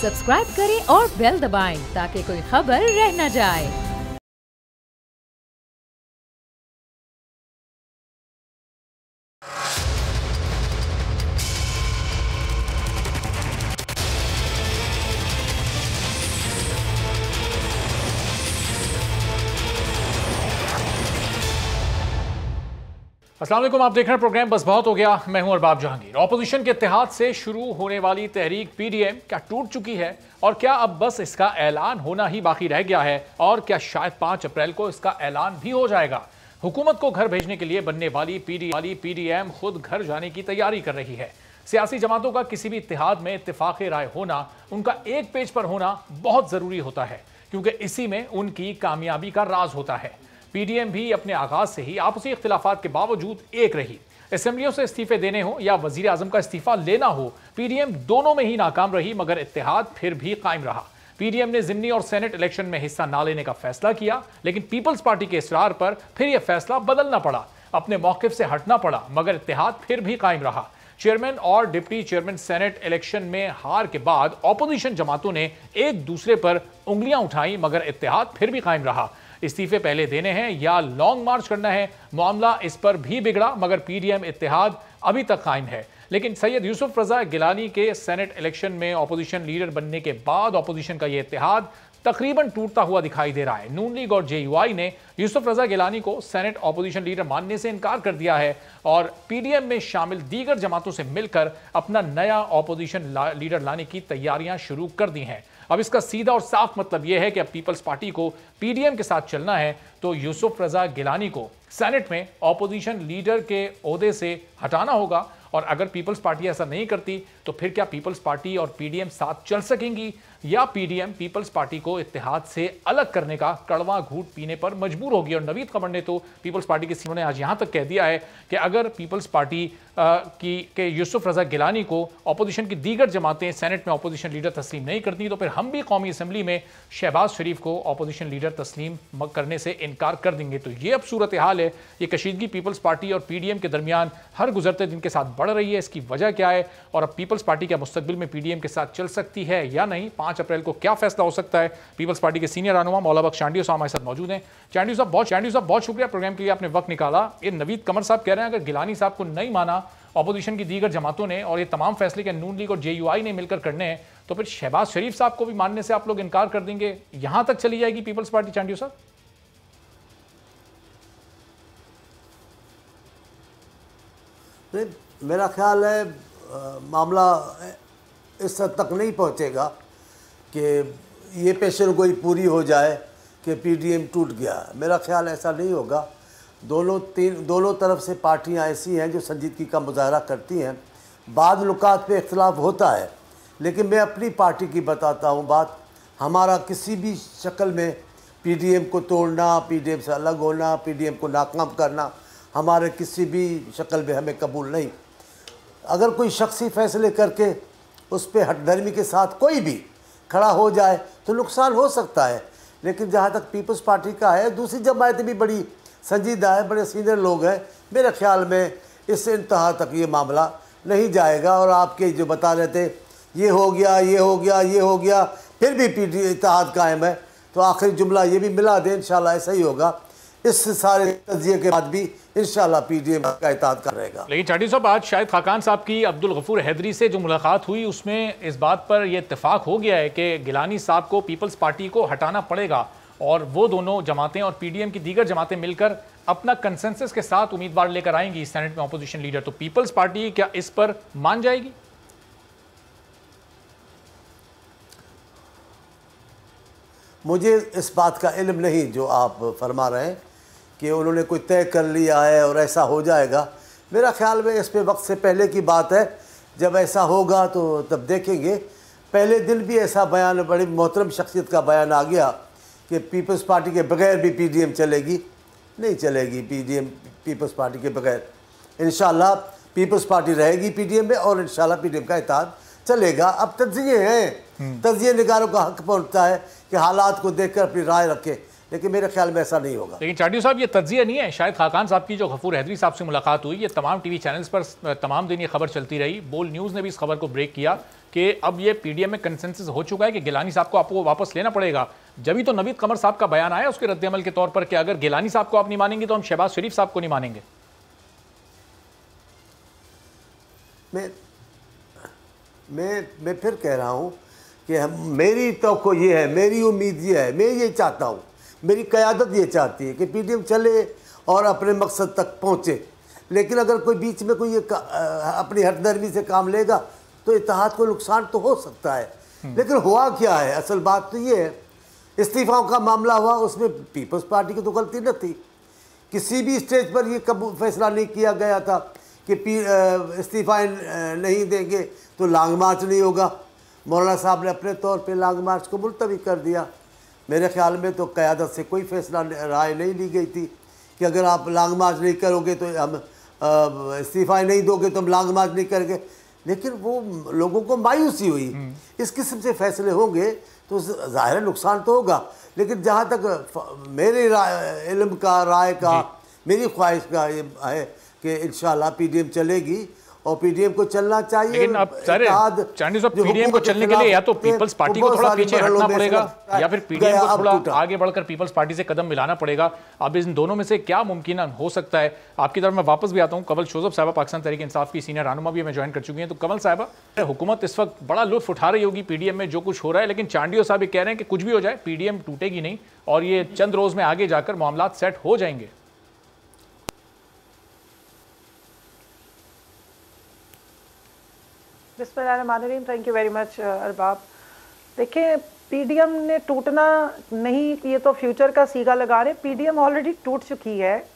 Subscribe करें और bell दबाएं ताकि कोई खबर रह न जाए। अस्सलाम वालेकुम, आप देख रहे हैं प्रोग्राम बस बहुत हो गया। मैं हूं अरबाब जहांगीर। ऑपोजिशन के इत्तेहाद से शुरू होने वाली तहरीक पीडीएम क्या टूट चुकी है और क्या अब बस इसका ऐलान होना ही बाकी रह गया है और क्या शायद 5 अप्रैल को इसका ऐलान भी हो जाएगा। हुकूमत को घर भेजने के लिए बनने वाली पीडीएम खुद घर जाने की तैयारी कर रही है। सियासी जमातों का किसी भी इत्तेहाद में इत्तेफाक राय होना, उनका एक पेज पर होना बहुत जरूरी होता है क्योंकि इसी में उनकी कामयाबी का राज होता है। पीडीएम भी अपने आगाज से ही आपसी इख्तिलाफात के बावजूद एक रही। असेंबलियों से इस्तीफे देने हो या वजीर आजम का इस्तीफा लेना हो, पीडीएम दोनों में ही नाकाम रही मगर इत्तेहाद फिर भी कायम रहा। पीडीएम ने जिमनी और सेनेट इलेक्शन में हिस्सा ना लेने का फैसला किया, लेकिन पीपल्स पार्टी के इसरार पर फिर यह फैसला बदलना पड़ा, अपने मौकिफ से हटना पड़ा, मगर इत्तेहाद फिर भी कायम रहा। चेयरमैन और डिप्टी चेयरमैन सेनेट इलेक्शन में हार के बाद ऑपोजिशन जमातों ने एक दूसरे पर उंगलियां उठाई मगर इत्तेहाद फिर भी कायम रहा। इस्तीफे पहले देने हैं या लॉन्ग मार्च करना है, मामला इस पर भी बिगड़ा मगर पीडीएम इत्तेहाद अभी तक कायम है। लेकिन सैयद यूसुफ रजा गिलानी के सेनेट इलेक्शन में ऑपोजिशन लीडर बनने के बाद ऑपोजिशन का यह इत्तेहाद तकरीबन टूटता हुआ दिखाई दे रहा है। नून लीग और जेयूआई ने यूसुफ रजा गिलानी को सेनेट ऑपोजिशन लीडर मानने से इनकार कर दिया है और पीडीएम में शामिल दीगर जमातों से मिलकर अपना नया ऑपोजिशन लीडर लाने की तैयारियां शुरू कर दी हैं। अब इसका सीधा और साफ मतलब यह है कि अब पीपल्स पार्टी को पीडीएम के साथ चलना है तो यूसुफ रजा गिलानी को सेनेट में ऑपोजिशन लीडर के ओहदे से हटाना होगा। और अगर पीपल्स पार्टी ऐसा नहीं करती तो फिर क्या पीपल्स पार्टी और पीडीएम साथ चल सकेंगी या पीडीएम पीपल्स पार्टी को इत्तेहाद से अलग करने का कड़वा घूंट पीने पर मजबूर होगी। और नवीद कमर ने तो पीपल्स पार्टी के सीनियर ने आज यहां तक कह दिया है कि अगर पीपल्स पार्टी के यूसुफ रजा गिलानी को ऑपोजिशन की दीगर जमातें सेनेट में ऑपोजिशन लीडर तस्लीम नहीं करती तो फिर हम भी कौमी असम्बली में शहबाज शरीफ को ऑपोजिशन लीडर तस्लीम करने से इनकार कर देंगे। तो ये अब सूरत हाल है। ये कशीदगी पीपल्स पार्टी और पीडीएम के दरमियान हर गुजरते दिन के साथ बढ़ रही है। इसकी वजह क्या है और अब पीपल्स पार्टी क्या मुस्तकबिल में पीडीएम के साथ चल सकती है या नहीं? 5 अप्रैल को क्या फैसला हो सकता है? पीपल्स पार्टी के सीनियर रहनुमा मौला बख्श चांडियो साहब हमारे साथ मौजूद हैं। चांडियो साहब बहुत शुक्रिया प्रोग्राम के लिए, आपने वक्त निकाला। ये नवीद कमर साहब कह रहे हैं अगर गिलानी साहब को नहीं माना ऑपोजिशन की दीगर जमातों ने और ये तमाम फैसले के नून लीग और जेयूआई ने मिलकर करने हैं तो फिर शहबाज शरीफ साहब को भी मानने से आप लोग इनकार कर देंगे, यहां तक चली जाएगी पीपल्स पार्टी? चांडियो साहब मेरा ख्याल है मामला इस हद तक नहीं पहुंचेगा कि ये पेशन गोई पूरी हो जाए कि पीडीएम टूट गया। मेरा ख्याल ऐसा नहीं होगा। दोनों तरफ से पार्टियां ऐसी हैं जो संजीदगी का मुजाहरा करती हैं। बाद लुकात पे इख्तलाफ होता है, लेकिन मैं अपनी पार्टी की बताता हूँ बात। हमारा किसी भी शक्ल में पीडीएम को तोड़ना, पीडीएम से अलग होना, पीडीएम को नाकाम करना हमारे किसी भी शक्ल में हमें कबूल नहीं। अगर कोई शख्सी फैसले करके उस पर हठधर्मी के साथ कोई भी खड़ा हो जाए तो नुकसान हो सकता है, लेकिन जहाँ तक पीपल्स पार्टी का है, दूसरी जमातें भी बड़ी संजीदा है, बड़े सीनियर लोग हैं। मेरे ख्याल में इस इंतहा तक ये मामला नहीं जाएगा। और आपके जो बता रहे थे ये हो गया, ये हो गया, ये हो गया, फिर भी पीडीएम इत्तेहाद कायम है, तो आखिरी जुमला ये भी मिला दें, इंशाल्लाह ऐसा ही होगा। इस सारे तजिए के बाद भी इंशाल्लाह पीडीएम का इत्तेहाद कर रहेगा। लेकिन चांडियो साहब आज शायद खाकान साहब की अब्दुल गफूर हैदरी से जो मुलाकात हुई उसमें इस बात पर यह इत्तेफाक हो गया है कि गिलानी साहब को पीपल्स पार्टी को हटाना पड़ेगा और वो दोनों जमातें और पीडीएम की दीगर जमातें मिलकर अपना कंसेंसस के साथ उम्मीदवार लेकर आएंगी सेनेट में ऑपोजिशन लीडर। तो पीपल्स पार्टी क्या इस पर मान जाएगी? मुझे इस बात का इल्म नहीं जो आप फरमा रहे हैं कि उन्होंने कोई तय कर लिया है और ऐसा हो जाएगा। मेरा ख्याल में इस पे वक्त से पहले की बात है। जब ऐसा होगा तो तब देखेंगे। पहले दिन भी ऐसा बयान, बड़ी मोहतरम शख्सियत का बयान आ गया कि पीपल्स पार्टी के बगैर भी पीडीएम चलेगी। नहीं चलेगी पीडीएम पीपल्स पार्टी के बगैर। इंशाल्लाह पीपल्स पार्टी रहेगी पीडीएम में और इंशाल्लाह पीडीएम का इत्तेहाद चलेगा। अब तज्जिए हैं, तज्जिए निगारों का हक पहुँचता है कि हालात को देखकर अपनी राय रखें, लेकिन मेरे ख्याल में ऐसा नहीं होगा। लेकिन चांडियो साहब ये तज्जिया नहीं है। शायद खाकान साहब की जो गफूर हैदरी साहब से मुलाकात हुई, ये तमाम टीवी चैनल्स पर तमाम दिन ये खबर चलती रही। बोल न्यूज़ ने भी इस खबर को ब्रेक किया कि अब ये पीडीएम में कंसेंसस हो चुका है कि गिलानी साहब को आपको वापस लेना पड़ेगा। जब ही तो नवीद कमर साहब का बयान आया उसके रद्द अमल के तौर पर कि अगर गिलानी साहब को आप नहीं मानेंगे तो हम शहबाज शरीफ साहब को नहीं मानेंगे। मैं फिर कह रहा हूँ कि मेरी तो ये है, मेरी उम्मीद ये है, मैं ये चाहता हूँ, मेरी क़यादत ये चाहती है कि पीडीएम चले और अपने मकसद तक पहुँचे। लेकिन अगर कोई बीच में कोई अपनी हरदर्मी से काम लेगा तो इत्तेहाद को नुकसान तो हो सकता है। लेकिन हुआ क्या है, असल बात तो ये है, इस्तीफ़ाओं का मामला हुआ, उसमें पीपल्स पार्टी की तो गलती न थी। किसी भी स्टेज पर ये कब फैसला नहीं किया गया था कि इस्तीफ़ा नहीं देंगे तो लॉन्ग मार्च नहीं होगा। मौलाना साहब ने अपने तौर पे लॉन्ग मार्च को मुलतवी कर दिया। मेरे ख्याल में तो क़यादत से कोई फैसला राय नहीं ली गई थी कि अगर आप लॉन्ग मार्च नहीं करोगे तो हम इस्तीफ़ा नहीं दोगे तो हम लॉन्ग मार्च नहीं करेंगे। लेकिन वो लोगों को मायूसी हुई। इस किस्म से फैसले होंगे तो ज़ाहिर नुकसान तो होगा। लेकिन जहाँ तक मेरे इल्म का, राय का, मेरी ख्वाहिश का ये है कि इंशाल्लाह पीडीएम चलेगी और पीडीएम को चलना चाहिए। लेकिन अब चांदी साहब पीडीएम को चलने के लिए या तो पीपल्स पार्टी को थोड़ा पीछे हटना पड़ेगा या फिर पीडीएम को थोड़ा आगे बढ़कर पीपल्स पार्टी से कदम मिलाना पड़ेगा। अब इन दोनों में से क्या मुमकिन हो सकता है? आपकी तरफ मैं वापस भी आता हूँ। कमल शोजब साहबा पाकिस्तान तहरीक इंसाफ की सीनियर रहनुमा भी हमें ज्वाइन कर चुकी हैं। तो कमल साहबा, हुकूमत इस वक्त बड़ा लुत्फ उठा रही होगी पीडीएम में जो कुछ हो रहा है, लेकिन चांडियो साहब ये कह रहे हैं कि कुछ भी हो जाए पीडीएम टूटेगी नहीं और ये चंद रोज में आगे जाकर मामला सेट हो जाएंगे। बिस्मिल्लाहिर्रहमानिर्रहीम। Thank you very much Arbab. देखिए, पीडीएम ने टूटना नहीं, ये तो फ्यूचर का सीगा लगा रहे। पीडीएम ऑलरेडी टूट चुकी है।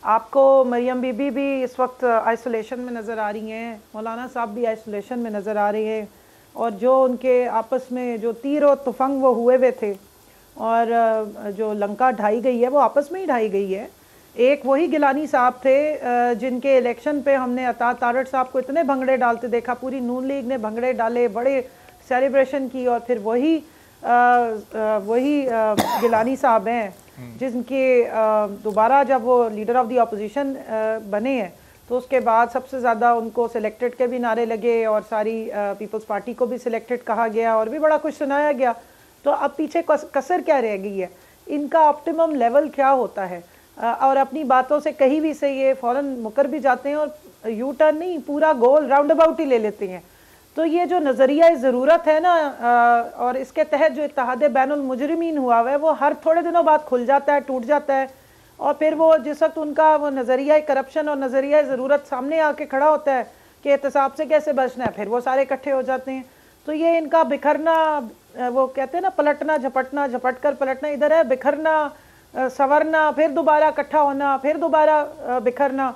आपको मरियम बीबी भी इस वक्त आइसोलेशन में नज़र आ रही हैं, मौलाना साहब भी आइसोलेशन में नज़र आ रहे हैं, और जो उनके आपस में जो तीर और तुफंग वो हुए थे और जो लंका ढाई गई है वो आपस में ही ढाई गई है। एक वही गिलानी साहब थे जिनके इलेक्शन पे हमने अता तारड़ साहब को इतने भंगड़े डालते देखा, पूरी नून लीग ने भंगड़े डाले, बड़े सेलिब्रेशन की, और फिर वही गिलानी साहब हैं जिनके दोबारा जब वो लीडर ऑफ द अपोजिशन बने हैं तो उसके बाद सबसे ज़्यादा उनको सिलेक्टेड के भी नारे लगे और सारी पीपल्स पार्टी को भी सिलेक्टेड कहा गया और भी बड़ा कुछ सुनाया गया। तो अब पीछे कसर क्या रह गई है? इनका ऑप्टिमम लेवल क्या होता है? और अपनी बातों से कहीं भी से ये फ़ौरन मुकर भी जाते हैं और यू टर्न नहीं, पूरा गोल राउंड अबाउट ही ले लेते हैं। तो ये जो नज़रिया ज़रूरत है ना, और इसके तहत जो इत्तेहाद बैनुल मुजरिमीन हुआ है वो हर थोड़े दिनों बाद खुल जाता है, टूट जाता है, और फिर वो जिस वक्त उनका वो नज़रिया करप्शन और नज़रिया ज़रूरत सामने आके खड़ा होता है कि एहतसाब से कैसे बचना है, फिर वो सारे इकट्ठे हो जाते हैं। तो ये इनका बिखरना, वो कहते हैं ना पलटना झपटना, झपट कर पलटना, इधर है बिखरना, संवरना, फिर दोबारा इकट्ठा होना, फिर दोबारा बिखरना।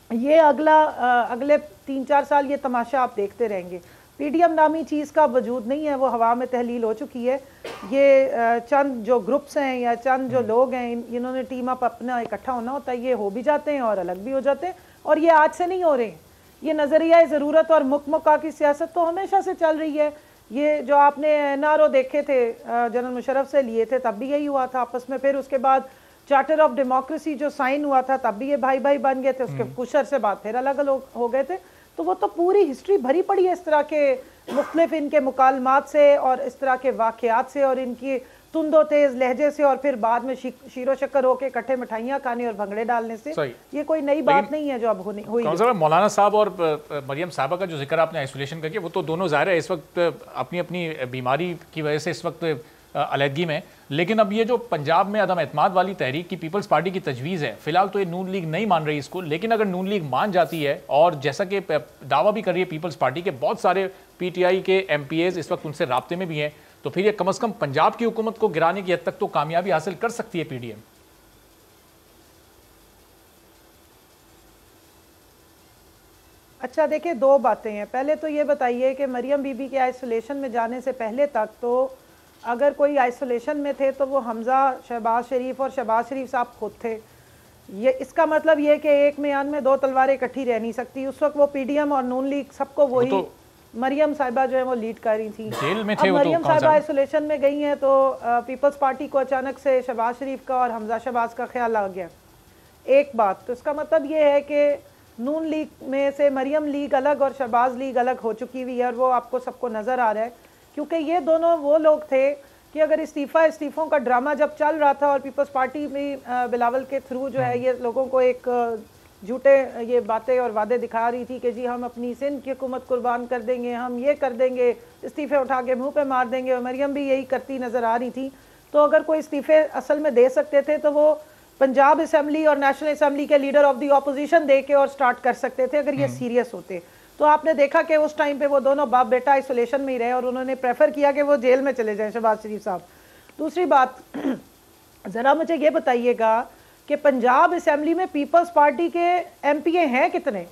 ये अगले 3-4 साल ये तमाशा आप देखते रहेंगे। पीडीएम नामी चीज़ का वजूद नहीं है, वो हवा में तहलील हो चुकी है। ये चंद जो ग्रुप्स हैं या चंद जो लोग हैं, इन्होंने टीम अप अपना इकट्ठा होना होता है, ये हो भी जाते हैं और अलग भी हो जाते हैं, और ये आज से नहीं हो रहे हैं। ये नज़रिया ज़रूरत और मुकमुका की सियासत तो हमेशा से चल रही है। ये जो आपने एनआरओ देखे थे जनरल मुशर्रफ से लिए थे, तब भी यही हुआ था आपस में। फिर उसके बाद चार्टर ऑफ डेमोक्रेसी जो साइन हुआ था, तब भी ये भाई भाई बन गए थे। उसके कुछ अरसे बाद फिर अलग अलग हो गए थे। तो वो तो पूरी हिस्ट्री भरी पड़ी है इस तरह के मुख्तलिफ इनके मुकालमात से और इस तरह के वाक़यात से और इनकी तुंदो तेज़ लहजे से, और फिर बाद में शीरो शक्कर होके इकट्ठे मिठाइयाँ खाने और भंगड़े डालने से। ये कोई नई बात नहीं है जो अब हुई। मौलाना साहब और मरियम साहबा का जो जिक्र आपने आइसोलेशन करके, वो तो दोनों ज़ाहिर है इस वक्त अपनी अपनी बीमारी की वजह से इस वक्त अलहदगी में। लेकिन अब ये जो पंजाब में अदम एतमाद वाली तहरीक की पीपल्स पार्टी की तजवीज़ है, फिलहाल तो ये नून लीग नहीं मान रही इसको, लेकिन अगर नून लीग मान जाती है, और जैसा कि दावा भी कर रही है पीपल्स पार्टी के बहुत सारे पीटीआई के एमपीएज इस वक्त उनसे राब्ते में भी हैं, तो फिर ये कम से कम पंजाब की हुकूमत को गिराने की हद तक तो कामयाबी हासिल कर सकती है पीडीएम। अच्छा, देखिए, दो बातें हैं। पहले तो ये बताइए कि मरियम बीबी के आइसोलेशन में जाने से पहले तक तो अगर कोई आइसोलेशन में थे तो वो हमज़ा, शहबाज शरीफ और शहबाज शरीफ साहब खुद थे। ये इसका मतलब ये कि एक म्यान में दो तलवारें इकट्ठी रह नहीं सकती। उस वक्त वो पीडीएम और नून लीग सबको वही तो मरियम साहिबा जो है वो लीड कर रही थी। जेल में थे। अब मरियम साहिबा आइसोलेशन में गई हैं तो पीपल्स पार्टी को अचानक से शहबाज शरीफ का और हमज़ा शहबाज का ख्याल आ गया। एक बात तो इसका मतलब ये है कि नून लीग में से मरियम लीग अलग और शहबाज लीग अलग हो चुकी हुई है, और वो आपको सबको नज़र आ रहा है, क्योंकि ये दोनों वो लोग थे कि अगर इस्तीफ़ों का ड्रामा जब चल रहा था और पीपल्स पार्टी में बिलावल के थ्रू जो है ये लोगों को एक झूठे ये बातें और वादे दिखा रही थी कि जी हम अपनी सिंध की हुकूमत कुर्बान कर देंगे, हम ये कर देंगे, इस्तीफ़े उठा के मुंह पे मार देंगे, और मरियम भी यही करती नज़र आ रही थी। तो अगर कोई इस्तीफ़े असल में दे सकते थे तो वो पंजाब असम्बली और नेशनल असम्बली के लीडर ऑफ द ऑपोजिशन दे के और स्टार्ट कर सकते थे अगर ये सीरियस होते। तो आपने देखा कि उस टाइम पे वो दोनों बाप बेटा आइसोलेशन में ही रहे और उन्होंने प्रेफर किया कि वो जेल में चले जाएं शहबाज शरीफ साहब। दूसरी बात, ज़रा मुझे ये बताइएगा कि पंजाब असम्बली में पीपल्स पार्टी के एमपीए हैं कितने?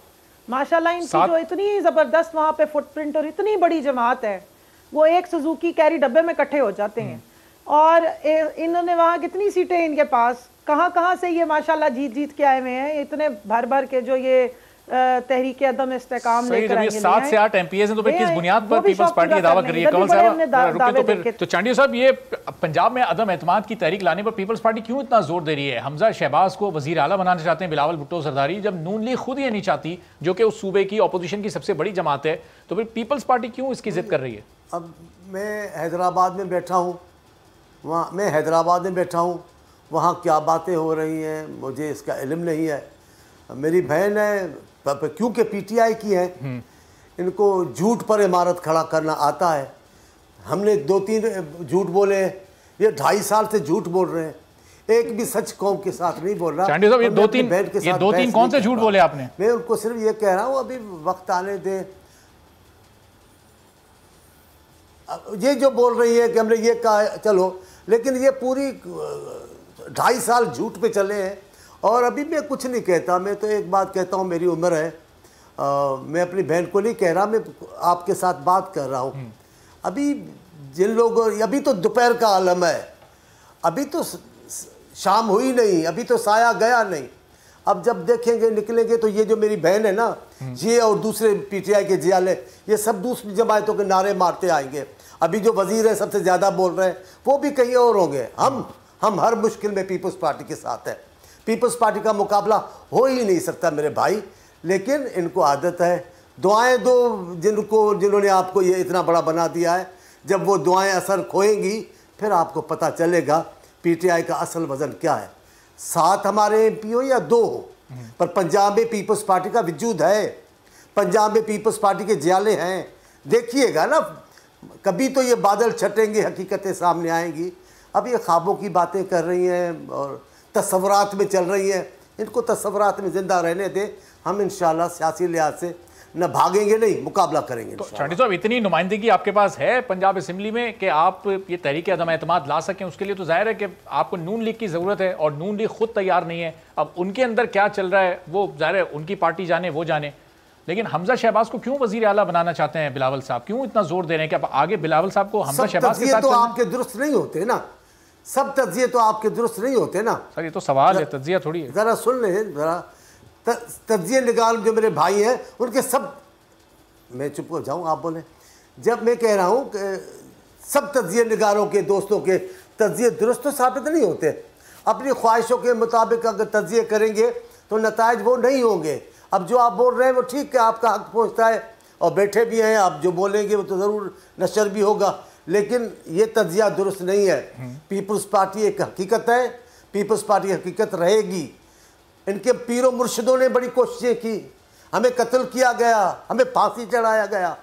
माशाल्लाह इनकी जो इतनी ज़बरदस्त वहाँ पे फुटप्रिंट और इतनी बड़ी जमात है, वो एक सुजुकी कैरी डब्बे में इकट्ठे हो जाते हैं। और इन्होंने वहाँ कितनी सीटें इनके पास, कहाँ से ये माशाल्लाह जीत के आए हुए हैं, इतने भर के जो ये तहरीक अदम इस्तेकाम लेकर आएंगे। 7 से 8 एमपीएस हैं, तो फिर किस बुनियाद पर पीपल्स पार्टी ये दावा कर रही है? कंवल साहब, तो चांडियो साहब, ये पंजाब में अदम एतमाद की तहरीक लाने पर पीपल्स पार्टी क्यों इतना जोर दे रही है? हमजा शहबाज को वजीर आला बनाना चाहते हैं बिलावल भुट्टो सरदारी, जब नून लीग खुद ये नहीं चाहती, जो कि उस सूबे की अपोजिशन की सबसे बड़ी जमात है, तो फिर पीपल्स पार्टी क्यों इसकी जिद कर रही है? अब मैं हैदराबाद में बैठा हूँ, वहाँ क्या बातें हो रही हैं मुझे इसका इल्म नहीं है। मेरी बहन है, क्योंकि पीटीआई की है, इनको झूठ पर इमारत खड़ा करना आता है। हमने 2-3 झूठ बोले हैं, ये 2.5 साल से झूठ बोल रहे हैं, एक भी सच कौम के साथ नहीं बोल रहा। चांडियो साहब, ये 2-3 कौन से झूठ बोले आपने? मैं उनको सिर्फ ये कह रहा हूँ अभी वक्त आने दें। ये जो बोल रही है कि हमने ये कहा, चलो, लेकिन ये पूरी 2.5 साल झूठ पे चले हैं। और अभी मैं कुछ नहीं कहता, मैं तो एक बात कहता हूँ, मेरी उम्र है, मैं अपनी बहन को नहीं कह रहा, मैं आपके साथ बात कर रहा हूँ। अभी जिन लोगों, अभी तो दोपहर का आलम है, अभी तो शाम हुई नहीं, अभी तो साया गया नहीं। अब जब देखेंगे निकलेंगे तो ये जो मेरी बहन है ना, ये और दूसरे पीटीआई के जियाले, ये सब दूसरी जमातों के नारे मारते आएंगे। अभी जो वजीर है सबसे ज़्यादा बोल रहे हैं, वो भी कहीं और होंगे। हम हर मुश्किल में पीपल्स पार्टी के साथ है। पीपल्स पार्टी का मुकाबला हो ही नहीं सकता मेरे भाई, लेकिन इनको आदत है। दुआएं दो जिन्होंने आपको ये इतना बड़ा बना दिया है, जब वो दुआएं असर खोएंगी फिर आपको पता चलेगा पीटीआई का असल वजन क्या है। 7 हमारे एमपी हो या 2 हो, पर पंजाब में पीपल्स पार्टी का वजूद है, पंजाब में पीपल्स पार्टी के जियाले हैं। देखिएगा ना, कभी तो ये बादल छटेंगे, हकीकतें सामने आएंगी। अब ये ख्वाबों की बातें कर रही हैं और तस्वुरात में चल रही हैं, इनको तस्वुरात में ज़िंदा रहने दें। हम इंशाल्लाह सियासी लिहाज से न भागेंगे, नहीं मुकाबला करेंगे। तो चांडियो साहब, इतनी नुमाइंदगी आपके पास है पंजाब असम्बली में कि आप ये तहरीक अदम एतमाद ला सकें, उसके लिए तो जाहिर है कि आपको नून लीग की ज़रूरत है, और नून लीग खुद तैयार नहीं है। अब उनके अंदर क्या चल रहा है वो जाहिर है उनकी पार्टी जाने, वो जाने। लेकिन हमजा शहबाज को क्यों वजीर आला बनाना चाहते हैं बिलावल साहब? क्यों इतना जोर दे रहे हैं कि अब आगे बिलावल साहब को हमजा शहबाज के साथ तो आपके दुरुस्त नहीं होते ना, सब तज्जिए तो आपके दुरुस्त नहीं होते ना। सर ये तो सवाल है, तज्जिया थोड़ी है। ज़रा सुन लें, ज़रा तज्जिए निगाल जो मेरे भाई हैं उनके सब, मैं चुप हो जाऊँ आप बोलें। जब मैं कह रहा हूँ कि सब तज्जिए निगारों के दोस्तों के तज्जिए दुरुस्त तो साबित नहीं होते। अपनी ख्वाहिशों के मुताबिक अगर तज्जिए करेंगे तो नताइज वो नहीं होंगे। अब जो आप बोल रहे हैं वो ठीक है, आपका हक पहुँचता है और बैठे भी हैं, आप जो बोलेंगे वो तो ज़रूर नशर भी होगा, लेकिन ये तज्जिया दुरुस्त नहीं है। पीपल्स पार्टी एक हकीकत है, पीपल्स पार्टी हकीकत रहेगी। इनके पीरों मुर्शिदों ने बड़ी कोशिशें की, हमें कत्ल किया गया, हमें फांसी चढ़ाया गया,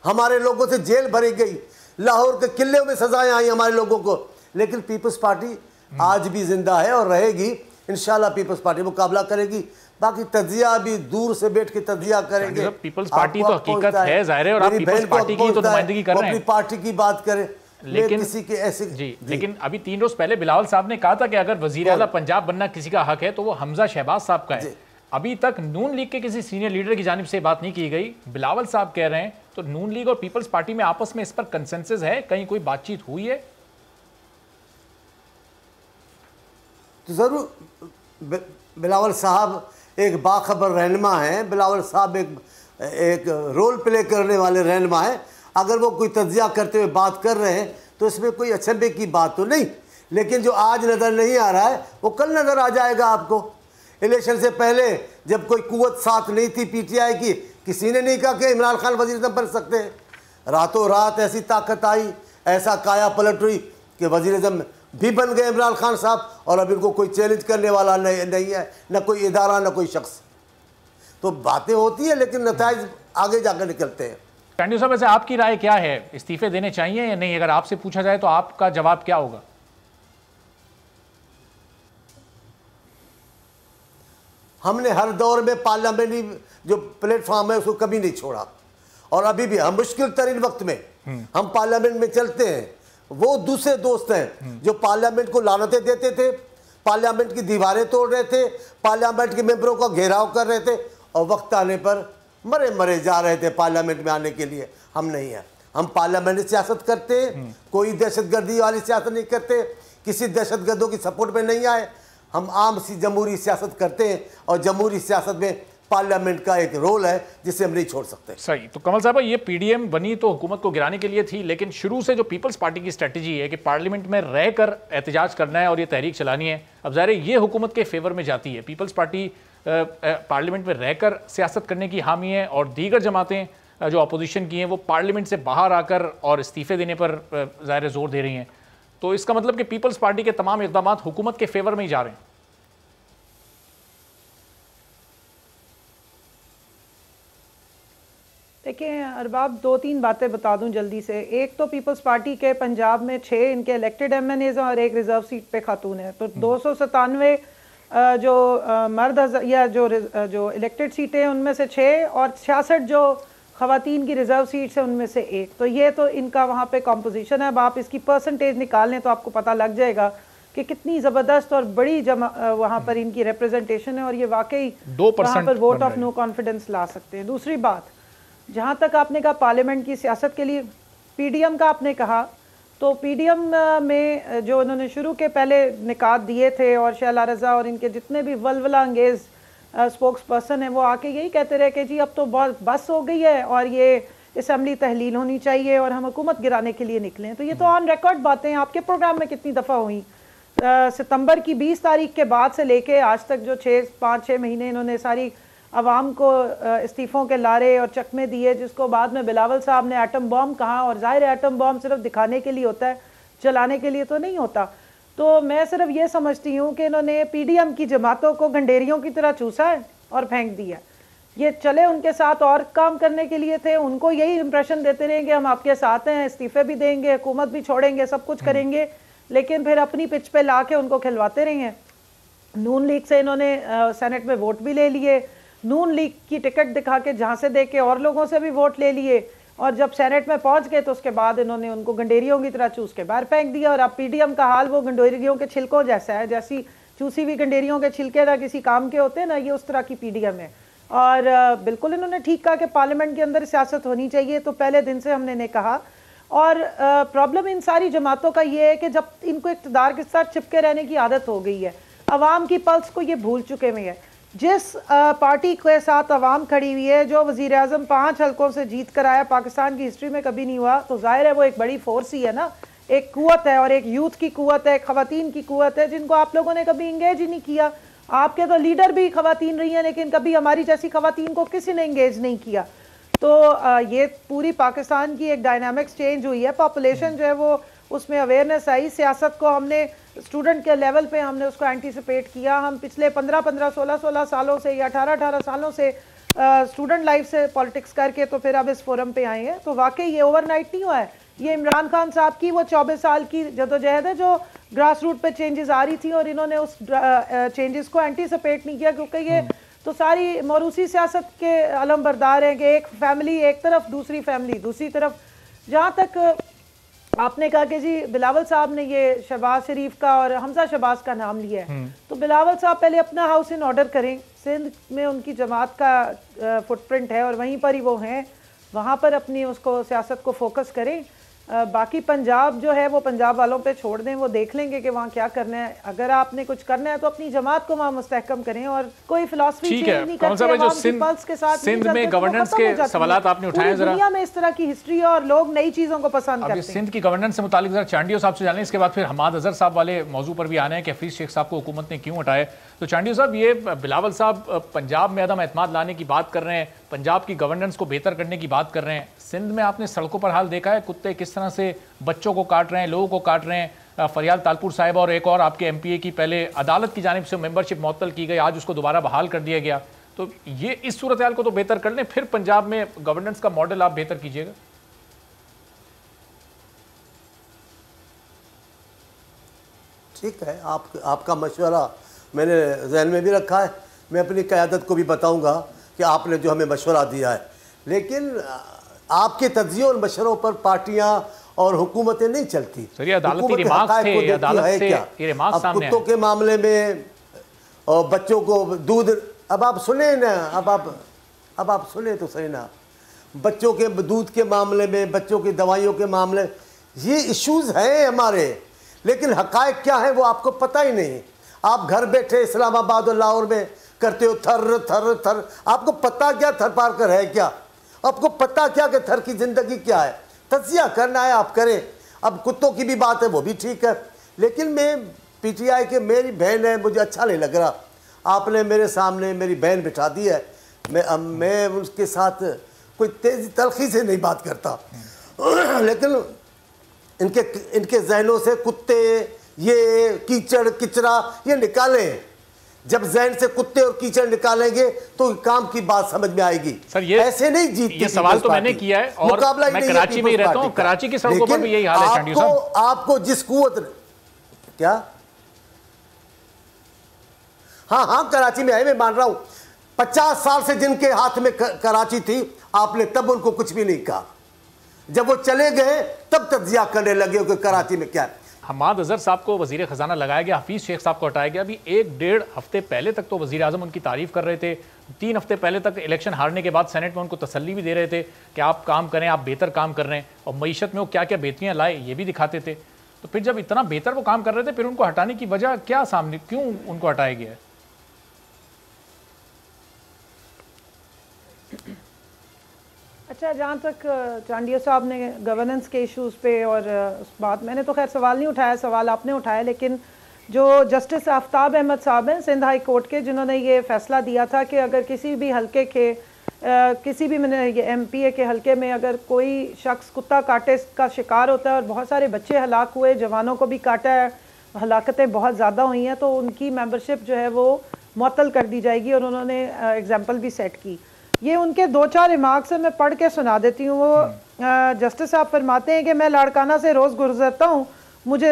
हमारे लोगों से जेल भरी गई, लाहौर के किले में सजाएं आई हमारे लोगों को, लेकिन पीपल्स पार्टी आज भी जिंदा है और रहेगी। इंशाल्लाह पीपल्स पार्टी मुकाबला करेगी। बाकी तज्जिया भी दूर से बैठ के तज्जिया करेंगे। पीपल्स पार्टी तो हकीकत है, जाहिर है, और आप पीपल्स पार्टी की तो नुमाइंदगी कर रहे हैं, अपनी पार्टी की बात करें, लेकिन किसी के ऐसे जी। लेकिन अभी 3 रोज पहले बिलावल साहब ने कहा था कि अगर वजीर आला पंजाब बनना किसी का हक है तो वो हमजा शहबाज साहब का है। अभी तक नून लीग के किसी सीनियर लीडर की जानिब से बात नहीं की गई, बिलावल साहब कह रहे हैं। तो नून लीग और पीपल्स पार्टी में आपस में इस पर कंसेंसस है, कहीं कोई बातचीत हुई है? तो जरूर बिलावल साहब एक बाखबर रहनुमा हैं, बिलावल साहब एक रोल प्ले करने वाले रहनुमा हैं। अगर वो कोई तज्जिया करते हुए बात कर रहे हैं तो इसमें कोई अचंभे की बात तो नहीं, लेकिन जो आज नज़र नहीं आ रहा है वो कल नज़र आ जाएगा आपको। इलेक्शन से पहले जब कोई कुव्वत साथ नहीं थी पीटीआई की, किसी ने नहीं कहा कि इमरान खान वज़ीर-ए-आज़म बन सकते हैं। रातों रात ऐसी ताकत आई, ऐसा काया पलट हुई कि वज़ीर-ए-आज़म भी बन गए इमरान खान साहब, और अब इनको कोई चैलेंज करने वाला नहीं है, न कोई इदारा न कोई शख्स। तो बातें होती है लेकिन नताइज आगे जाकर निकलते हैं। कैंडी साहब, वैसे आपकी राय क्या है, इस्तीफे देने चाहिए या नहीं? अगर आपसे पूछा जाए तो आपका जवाब क्या होगा? हमने हर दौर में पार्लियामेंट्री जो प्लेटफॉर्म है उसको कभी नहीं छोड़ा, और अभी भी हम मुश्किल तरीन वक्त में हम पार्लियामेंट में चलते हैं। वो दूसरे दोस्त हैं जो पार्लियामेंट को लानतें देते थे, पार्लियामेंट की दीवारें तोड़ रहे थे, पार्लियामेंट के मेंबरों का घेराव कर रहे थे, और वक्त आने पर मरे मरे जा रहे थे पार्लियामेंट में आने के लिए। हम नहीं हैं, हम पार्लियामेंट्री सियासत करते हैं, कोई दहशतगर्दी वाली सियासत नहीं करते, किसी दहशतगर्दों की सपोर्ट में नहीं आए। हम आम सी जमहूरी सियासत करते हैं, और जमहूरी सियासत में पार्लियामेंट का एक रोल है जिसे हम नहीं छोड़ सकते। सही। तो कमल साहब, ये पीडीएम बनी तो हुकूमत को गिराने के लिए थी, लेकिन शुरू से जो पीपल्स पार्टी की स्ट्रेटजी है कि पार्लियामेंट में रहकर एहतजाज करना है और ये तहरीक चलानी है, अब ज़ाहिर ये हुकूमत के फेवर में जाती है। पीपल्स पार्टी पार्लियामेंट में रहकर सियासत करने की हामी है, और दीगर जमातें जो अपोजिशन की हैं वो पार्लियामेंट से बाहर आकर और इस्तीफे देने पर ज़ाहिर जोर दे रही हैं। तो इसका मतलब कि पीपल्स पार्टी के तमाम इक़दाम हुकूमत के फेवर में ही जा रहे हैं। देखिए अरबाब, 2-3 बातें बता दूं जल्दी से। एक तो पीपल्स पार्टी के पंजाब में 6 इनके इलेक्टेड एमएनएज हैं और एक रिजर्व सीट पे खातून है। तो 297 जो मर्द या जो इलेक्टेड सीटें हैं उनमें से 6, और 66 जो ख़वातीन की रिजर्व सीट्स हैं उनमें से 1। तो ये तो इनका वहाँ पे कॉम्पोजिशन है। अब आप इसकी परसेंटेज निकाल लें तो आपको पता लग जाएगा कि कितनी ज़बरदस्त और बड़ी वहाँ पर इनकी रिप्रेजेंटेशन है, और ये वाकई वहाँ पर वोट ऑफ नो कॉन्फिडेंस ला सकते हैं। दूसरी बात, जहाँ तक आपने कहा पार्लियामेंट की सियासत के लिए पीडीएम का आपने कहा, तो पीडीएम में जो उन्होंने शुरू के पहले निकात दिए थे, और शैला रज़ा और इनके जितने भी वलवला अंगेज़ स्पोक्स पर्सन हैं वो आके यही कहते रहे कि जी अब तो बहुत बस हो गई है और ये असम्बली तहलील होनी चाहिए और हम हुकूमत गिराने के लिए निकले। तो ये तो ऑन रिकॉर्ड बातें आपके प्रोग्राम में कितनी दफ़ा हुई। सितंबर की 20 तारीख के बाद से लेके आज तक जो 5-6 महीने इन्होंने सारी अवाम को इस्तीफ़ों के लारे और चकमे दिए, जिसको बाद में बिलावल साहब ने एटम बॉम्ब कहा। और ज़ाहिर है एटम बॉम्ब सिर्फ दिखाने के लिए होता है, चलाने के लिए तो नहीं होता। तो मैं सिर्फ ये समझती हूँ कि इन्होंने पीडीएम की जमातों को गंडेरियों की तरह चूसा है और फेंक दिया। ये चले उनके साथ और काम करने के लिए थे, उनको यही इंप्रेशन देते रहे कि हम आपके साथ हैं, इस्तीफ़े भी देंगे, हुकूमत भी छोड़ेंगे, सब कुछ करेंगे, लेकिन फिर अपनी पिच पे ला के उनको खिलवाते रहे हैं। नून लीग से इन्होंने सेनेट में वोट भी ले लिए, नून लीग की टिकट दिखा के झांसे दे के और लोगों से भी वोट ले लिए, और जब सेनेट में पहुंच गए तो उसके बाद इन्होंने उनको गंडेरियों की तरह चूस के बाहर फेंक दिया। और अब पीडीएम का हाल वो गंडेरियों के छिलकों जैसा है, जैसी चूसी हुई गंडेरियों के छिलके ना किसी काम के होते हैं ना, ये उस तरह की पीडीएम है। और बिल्कुल इन्होंने ठीक कहा कि पार्लियामेंट के अंदर सियासत होनी चाहिए, तो पहले दिन से हमने कहा। और प्रॉब्लम इन सारी जमातों का ये है कि जब इनको इक़्तिदार के साथ चिपके रहने की आदत हो गई है, अवाम की पल्स को ये भूल चुके हुए हैं। जिस पार्टी के साथ अवाम खड़ी हुई है, जो वज़ीर आज़म 5 हल्कों से जीत कर आया, पाकिस्तान की हिस्ट्री में कभी नहीं हुआ, तो जाहिर है वो एक बड़ी फोर्स ही है ना, एक कुव्वत है, और एक यूथ की कुव्वत है, ख़वातीन की कुव्वत है, जिनको आप लोगों ने कभी इंगेज ही नहीं किया। आपके तो लीडर भी ख़वातीन रही हैं, लेकिन कभी हमारी जैसी ख़वातीन को किसी ने इंगेज नहीं किया। तो ये पूरी पाकिस्तान की एक डायनामिक्स चेंज हुई है, पॉपुलेशन जो है वो उसमें अवेयरनेस आई, सियासत को हमने स्टूडेंट के लेवल पे हमने उसको एंटीसिपेट किया। हम पिछले 15-15, 16-16 सालों से या 18-18 सालों से स्टूडेंट लाइफ से पॉलिटिक्स करके तो फिर अब इस फोरम पे आए हैं। तो वाकई ये ओवरनाइट नहीं हुआ है, ये इमरान खान साहब की वो 24 साल की जदोजहद है जो ग्रास रूट पे चेंजेस आ रही थी, और इन्होंने उस चेंजेस को एंटीसिपेट नहीं किया, क्योंकि ये तो सारी मौरूसी सियासत के अलम बरदार हैं कि एक फैमिली एक तरफ, दूसरी फैमिली दूसरी तरफ। जहाँ तक आपने कहा कि जी बिलावल साहब ने ये शहबाज शरीफ का और हमजा शहबाज का नाम लिया है, तो बिलावल साहब पहले अपना हाउस इन ऑर्डर करें। सिंध में उनकी जमात का फुटप्रिंट है और वहीं पर ही वो हैं, वहाँ पर अपनी उसको सियासत को फोकस करें। बाकी पंजाब जो है वो पंजाब वालों पे छोड़ दें, वो देख लेंगे कि वहाँ क्या करना है। अगर आपने कुछ करना है तो अपनी जमात को वहाँ मुस्तहकम करें और कोई फिलॉसफी चेंज नहीं करते अवाम की पल्स के साथ। सिंध में गवर्नेंस के सवालात आपने उठाए, जरा दुनिया में इस तरह की हिस्ट्री है और लोग नई चीजों को पसंद करते हैं। सिंध की गवर्नेंस से मुतालिक जरा चांडियो साहब से जानें, इसके बाद फिर हमाद अजहर साहब वाले मौजू पर भी आने हैं कि हफीज शेख साहब को हुकूमत ने क्यों हटाए। तो चांडियो साहब, ये बिलावल साहब पंजाब में अदम एतमाद लाने की बात कर रहे हैं, पंजाब की गवर्नेंस को बेहतर करने की बात कर रहे हैं। सिंध में आपने सड़कों पर हाल देखा है, कुत्ते किस तरह से बच्चों को काट रहे हैं, लोगों को काट रहे हैं। फरियाल तालपुर साहिब और एक और आपके एमपीए की पहले अदालत की जानिब से मेंबरशिप मुअत्तल की गई, आज उसको दोबारा बहाल कर दिया गया। तो ये इस सूरत हाल को तो बेहतर कर लें, फिर पंजाब में गवर्नेंस का मॉडल आप बेहतर कीजिएगा। ठीक है, आपका मशवरा मैंने जहन में भी रखा है। मैं अपनी क़यादत को भी बताऊंगा कि आपने जो हमें मशवरा दिया है, लेकिन आपके तज्ज़ियों और मशवरों पर पार्टियां और हुकूमतें नहीं चलती। कुत्तों के मामले में और बच्चों को दूध, अब आप सुने ना, अब आप सुने तो सही ना, बच्चों के दूध के मामले में, बच्चों की दवाइयों के मामले, ये इश्यूज़ हैं हमारे, लेकिन हक़ाइक़ क्या है वो आपको पता ही नहीं। आप घर बैठे इस्लामाबाद और लाहौर में करते हो थर थर थर, आपको पता क्या थर पार कर है क्या? आपको पता क्या कि थर की ज़िंदगी क्या है? तज्जिया करना है आप करें। अब कुत्तों की भी बात है, वो भी ठीक है, लेकिन मैं पीटीआई के, मेरी बहन है, मुझे अच्छा नहीं लग रहा। आपने मेरे सामने मेरी बहन बिठा दी है, मैं उसके साथ कोई तेज़ी तलखी से नहीं बात करता, लेकिन इनके जहनों से कुत्ते, ये कीचड़ किचरा ये निकालें। जब जहन से कुत्ते और कीचड़ निकालेंगे तो काम की बात समझ में आएगी। सर, ये ऐसे नहीं जीतती। ये सवाल तो मैंने किया है और मैं कराची में ही रहता हूँ, कराची की सड़कों पर भी यही हाल है चांडियो साहब। आपको जिस कुव्वत, क्या, हाँ कराची में है, मैं मान रहा हूँ। 50 साल से जिनके हाथ में कराची थी, आपने तब उनको कुछ भी नहीं कहा। जब वो चले गए तब तज्जिया करने लगे कि कराची में क्या है। हमाद अजहर साहब को वजीर खजाना लगाया गया, हफीज शेख साहब को हटाया गया। अभी 1-1.5 हफ्ते पहले तक तो वजीर आजम उनकी तारीफ कर रहे थे, 3 हफ्ते पहले तक इलेक्शन हारने के बाद सेनेट में उनको तसल्ली भी दे रहे थे कि आप काम करें, आप बेहतर काम कर रहे हैं, और मईशत में वो क्या क्या बेहतरियाँ लाए ये भी दिखाते थे। तो फिर जब इतना बेहतर वो काम कर रहे थे, फिर उनको हटाने की वजह क्या सामने, क्यों उनको हटाया गया है? अच्छा, जहाँ तक चांडियो साहब ने गवर्नेंस के इश्यूज़ पे और उस बात, मैंने तो खैर सवाल नहीं उठाया, सवाल आपने उठाया, लेकिन जो जस्टिस आफ्ताब अहमद साहब हैं सिंध हाई कोर्ट के, जिन्होंने ये फैसला दिया था कि अगर किसी भी हलके के किसी भी एमपीए के हलके में अगर कोई शख्स कुत्ता काटे का शिकार होता है और बहुत सारे बच्चे हलाक हुए, जवानों को भी काटा है, हलाकतें बहुत ज़्यादा हुई हैं, तो उनकी मेंबरशिप जो है वो मुअत्तल कर दी जाएगी। और उन्होंने एग्जाम्पल भी सेट की। ये उनके 2-4 रिमार्क्स है, मैं पढ़ के सुना देती हूँ। वो जस्टिस साहब फरमाते हैं कि मैं लाड़काना से रोज़ गुजरता हूँ, मुझे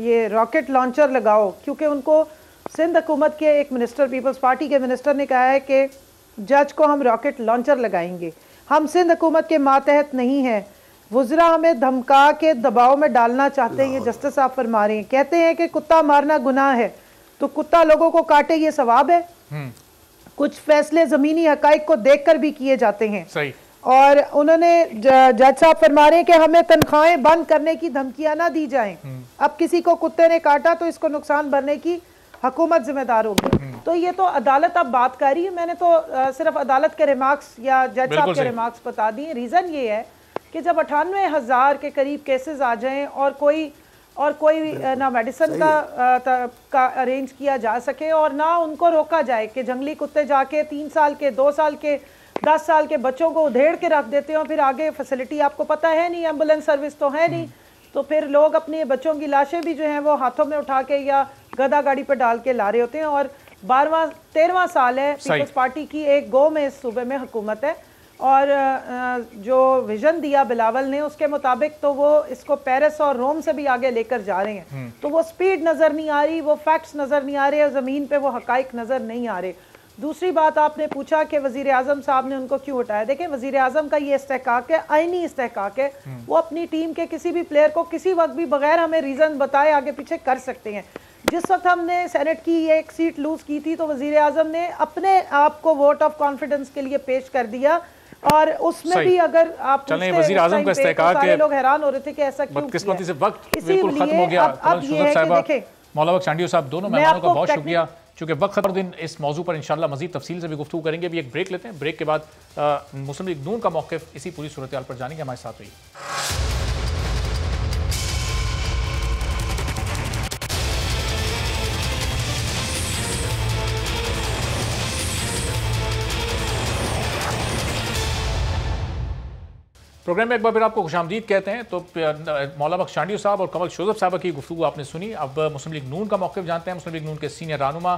ये रॉकेट लॉन्चर लगाओ, क्योंकि उनको सिंध हुकूमत के एक मिनिस्टर, पीपल्स पार्टी के मिनिस्टर ने कहा है कि जज को हम रॉकेट लॉन्चर लगाएंगे। हम सिंध हुकूमत के मातहत नहीं हैं, वज़रा हमें धमका के दबाव में डालना चाहते हैं। ये जस्टिस साहब फरमा रहे हैं, कहते हैं कि कुत्ता मारना गुनाह है, तो कुत्ता लोगों को काटे ये सवाब है। कुछ फैसले ज़मीनी हकाइक को देखकर भी किए जाते हैं। सही। और उन्होंने जज साहब फरमा रहे हैं कि हमें तनख्वाहें बंद करने की धमकियां ना दी जाएं। अब किसी को कुत्ते ने काटा तो इसको नुकसान भरने की हुकूमत जिम्मेदार होगी। तो ये तो अदालत अब बात कर रही है, मैंने तो सिर्फ अदालत के रिमार्क्स या जज साहब के रिमार्क्स बता दिए। रीज़न ये है कि जब 98,000 के करीब केसेस आ जाएं और कोई ना मेडिसिन का अरेंज किया जा सके और ना उनको रोका जाए कि जंगली कुत्ते जाके 3 साल के, 2 साल के, 10 साल के बच्चों को उधेड़ के रख देते हो, फिर आगे फैसिलिटी आपको पता है नहीं, एम्बुलेंस सर्विस तो है नहीं, तो फिर लोग अपने बच्चों की लाशें भी जो हैं वो हाथों में उठा के या गधा गाड़ी पर डाल के ला रहे होते हैं। और 12वां-13वां साल है पीपल्स पार्टी की एक गो में इस सूबे में हुकूमत है, और जो विजन दिया बिलावल ने उसके मुताबिक तो वो इसको पेरिस और रोम से भी आगे लेकर जा रहे हैं। तो वो स्पीड नज़र नहीं आ रही, वो फैक्ट्स नज़र नहीं आ रहे, और ज़मीन पे वो हकाइक नज़र नहीं आ रहे। दूसरी बात, आपने पूछा कि वज़ीर आज़म साहब ने उनको क्यों हटाया। देखें, वज़ीर आज़म का ये इस्तेहकाक है, आईनी इस्तेहकाक है, वो अपनी टीम के किसी भी प्लेयर को किसी वक्त भी बगैर हमें रीज़न बताए आगे पीछे कर सकते हैं। जिस वक्त हमने सेनेट की एक सीट लूज़ की थी तो वज़ीर आज़म ने अपने आप को वोट ऑफ कॉन्फिडेंस के लिए पेश कर दिया और उसमें भी अगर आप चलें, वज़ीर आज़म का इस्तेहकाक सारे लोग हैरान हो रहे थे कि ऐसा क्यों बदकिस्मती से वक्त बिल्कुल खत्म हो गया। अब ये है कि देखें, मौला बख्श शांडियो साहब, दोनों मेहमानों का बहुत शुक्रिया। चूंकि वक्त हर दिन इस मौजू पर इंशाल्लाह मजीद तफसील से भी गुफ्तगू करेंगे। अभी एक ब्रेक लेते हैं, ब्रेक के बाद मुस्लिम लीग नून का मौक़िफ़ इसी पूरी सूरत हाल पर जानेंगे। हमारे साथ रहिए। प्रोग्राम में एक बार फिर आपको खुशामदीद कहते हैं। तो मौला बख्श शांडियो साहब और कमल शोजब साहब की गुफ्तगू आपने सुनी। अब मुस्लिम लीग नून का मौक़िफ़ जानते हैं। मुस्लिम लीग नून के सीनियर रहनुमा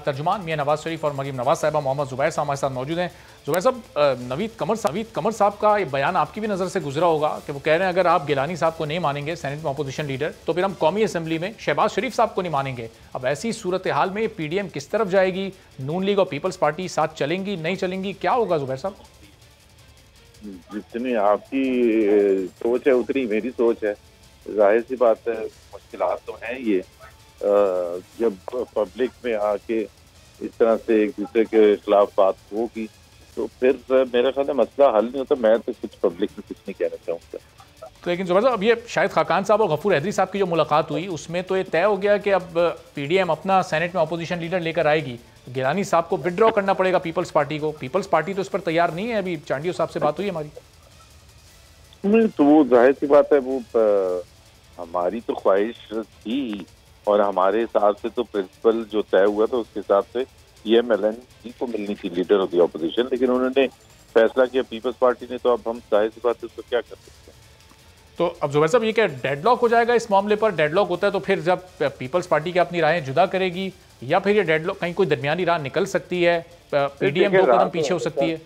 तर्जुमान मियां नवाज शरीफ और मरीम नवाज साहिबा मोहम्मद ज़ुबैर साहब हमारे साथ मौजूद हैं। ज़ुबैर साहब, नवीद कमर साहब का ये बयान आपकी भी नज़र से गुजरा होगा कि वो कह रहे हैं अगर आप गिलानी साहब को नहीं मानेंगे सेनेट में अपोजिशन लीडर, तो फिर हम कौमी असम्बली में शहबाज शरीफ साहब को नहीं मानेंगे। अब ऐसी सूरत हाल में PDM किस तरफ जाएगी? नून लीग और पीपल्स पार्टी साथ चलेंगी, नहीं चलेंगी, क्या होगा ज़ुबैर साहब? जितनी आपकी सोच है उतनी मेरी सोच है। जाहिर सी बात है, मुश्किलात तो हैं ये। जब पब्लिक में आके इस तरह से एक दूसरे के खिलाफ बात होगी तो फिर मेरे ख्याल में मसला हल नहीं होता। मैं तो कुछ पब्लिक में कुछ नहीं कहना चाहूँगा। तो लेकिन ज़बरदस्त, अब ये शायद खाकान साहब और गफूर हैदरी साहब की जो मुलाकात हुई उसमें तो ये तय हो गया कि अब PDM अपना सेनेट में अपोजिशन लीडर लेकर आएगी। गिलानी साहब को विड्रॉ करना पड़ेगा पीपल्स पार्टी को। पीपल्स पार्टी तो इस पर तैयार नहीं है। अभी चांडियो साहब से बात हुई हमारी। नहीं तो वो जाहिर सी बात है, वो हमारी तो ख्वाहिश थी और हमारे हिसाब से तो प्रिंसिपल जो तय हुआ था उसके हिसाब से EMLN को मिलनी थी लीडर ऑफ द ऑपोजिशन, लेकिन उन्होंने फैसला किया पीपल्स पार्टी ने। तो अब हम जाहिर सी बात है उसको क्या कर सकते हैं। तो अब ज़ुबैर साहब, ये क्या डेडलॉक हो जाएगा इस मामले पर? डेडलॉक होता है तो फिर जब पीपल्स पार्टी की अपनी राहें जुदा करेगी, या फिर ये डेडलॉक कहीं कोई दरमियानी राह निकल सकती है? PDM 2 कदम पीछे हो सकती है?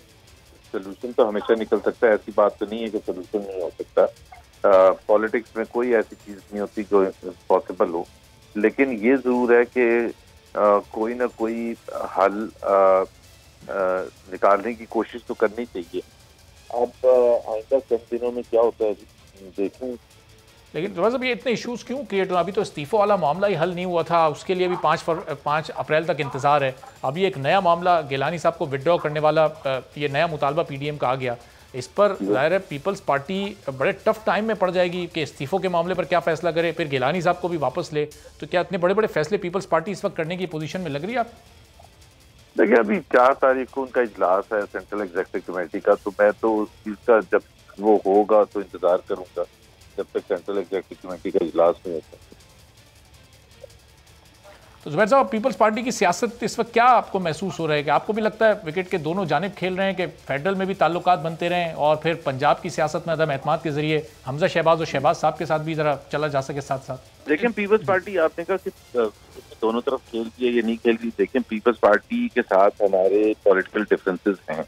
सोल्यूशन तो हमेशा निकल सकता है, ऐसी बात तो नहीं है कि सोल्यूशन नहीं हो सकता। पॉलिटिक्स में कोई ऐसी चीज नहीं होती जो पॉसिबल हो, लेकिन ये जरूर है कि कोई ना कोई हल निकालने की कोशिश तो करनी चाहिए। अब आइंदा चंद दिनों में क्या होता है देखें। लेकिन साहब, ये इतने इश्यूज क्यों क्रिएट हुआ? अभी तो इस्तीफों वाला मामला ही हल नहीं हुआ था, उसके लिए भी 5 अप्रैल तक इंतजार है। अभी एक नया मामला गिलानी साहब को विड्रॉ करने वाला ये नया मुतालबा PDM का आ गया। इस पर जाहिर है पीपल्स पार्टी बड़े टफ टाइम में पड़ जाएगी कि इस्तीफों के मामले पर क्या फैसला करे, फिर गिलानी साहब को भी वापस ले। तो क्या इतने बड़े बड़े फैसले पीपल्स पार्टी इस वक्त करने की पोजीशन में लग रही है आप? देखिए, अभी 4 तारीख को उनका इजलास है सेंट्रल एग्जीक्यूटिव कमेटी का, तो मैं तो उस चीज का जब वो होगा तो इंतजार करूंगा जब तक सेंट्रल एग्जीक्यूटिव कमेटी का इजलास नहीं होता। तो ज़ुबैर साहब, पीपल्स पार्टी की सियासत इस वक्त क्या आपको महसूस हो रहा है? कि आपको भी लगता है विकेट के दोनों जानिब खेल रहे हैं कि फेडरल में भी ताल्लुकात बनते रहें और फिर पंजाब की सियासत में अदम एतमाद के जरिए हमजा शहबाज और शहबाज साहब के साथ भी जरा चला जा सके साथ साथ? देखें, पीपल्स पार्टी आपने कहा कि दोनों तरफ खेल रही है या नहीं खेल रही। देखें, पीपल्स पार्टी के साथ हमारे पॉलिटिकल डिफरेंसेस हैं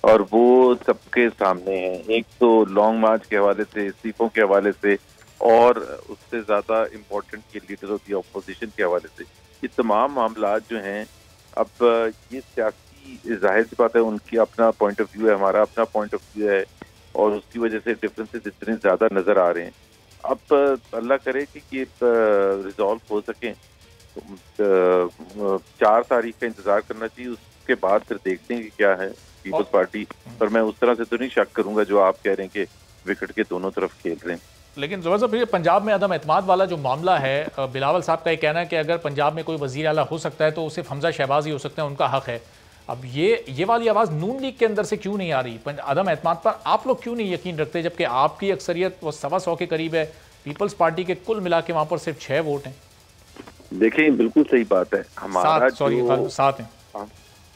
और वो सबके सामने हैं। एक तो लॉन्ग मार्च के हवाले से, इस्तीफों के हवाले से, और उससे ज्यादा इम्पोर्टेंट के लीडर ऑफ द ऑपोजिशन के हवाले से। ये तमाम मामला जो हैं, अब ये सियासी जाहिर सी बात है उनकी अपना पॉइंट ऑफ व्यू है, हमारा अपना पॉइंट ऑफ व्यू है, और उसकी वजह से डिफरेंसेस इतने ज्यादा नजर आ रहे हैं। अब अल्लाह करे कि ये रिजॉल्व हो सके। 4 तारीख का इंतजार करना चाहिए, उसके बाद फिर देखते हैं कि क्या है पीपल्स पार्टी। पर मैं उस तरह से तो नहीं शक करूंगा जो आप कह रहे हैं कि विकेट के दोनों तरफ खेल रहे हैं। लेकिन ज़बरदस्त पंजाब में अदम एतमाद वाला जो मामला है, बिलावल साहब का ये कहना है कि अगर पंजाब में कोई वज़ीर आला हो सकता है तो सिर्फ हमजा शहबाज ही हो सकते हैं, उनका हक है। अब ये वाली आवाज़ नून लीग के अंदर से क्यों नहीं आ रही? अदम एतमाद पर आप लोग क्यों नहीं यकीन रखते, जबकि आपकी अक्सरियत वो 125 के करीब है, पीपल्स पार्टी के कुल मिला के वहाँ पर सिर्फ 6 वोट हैं? देखिए, बिल्कुल सही बात है। हमारा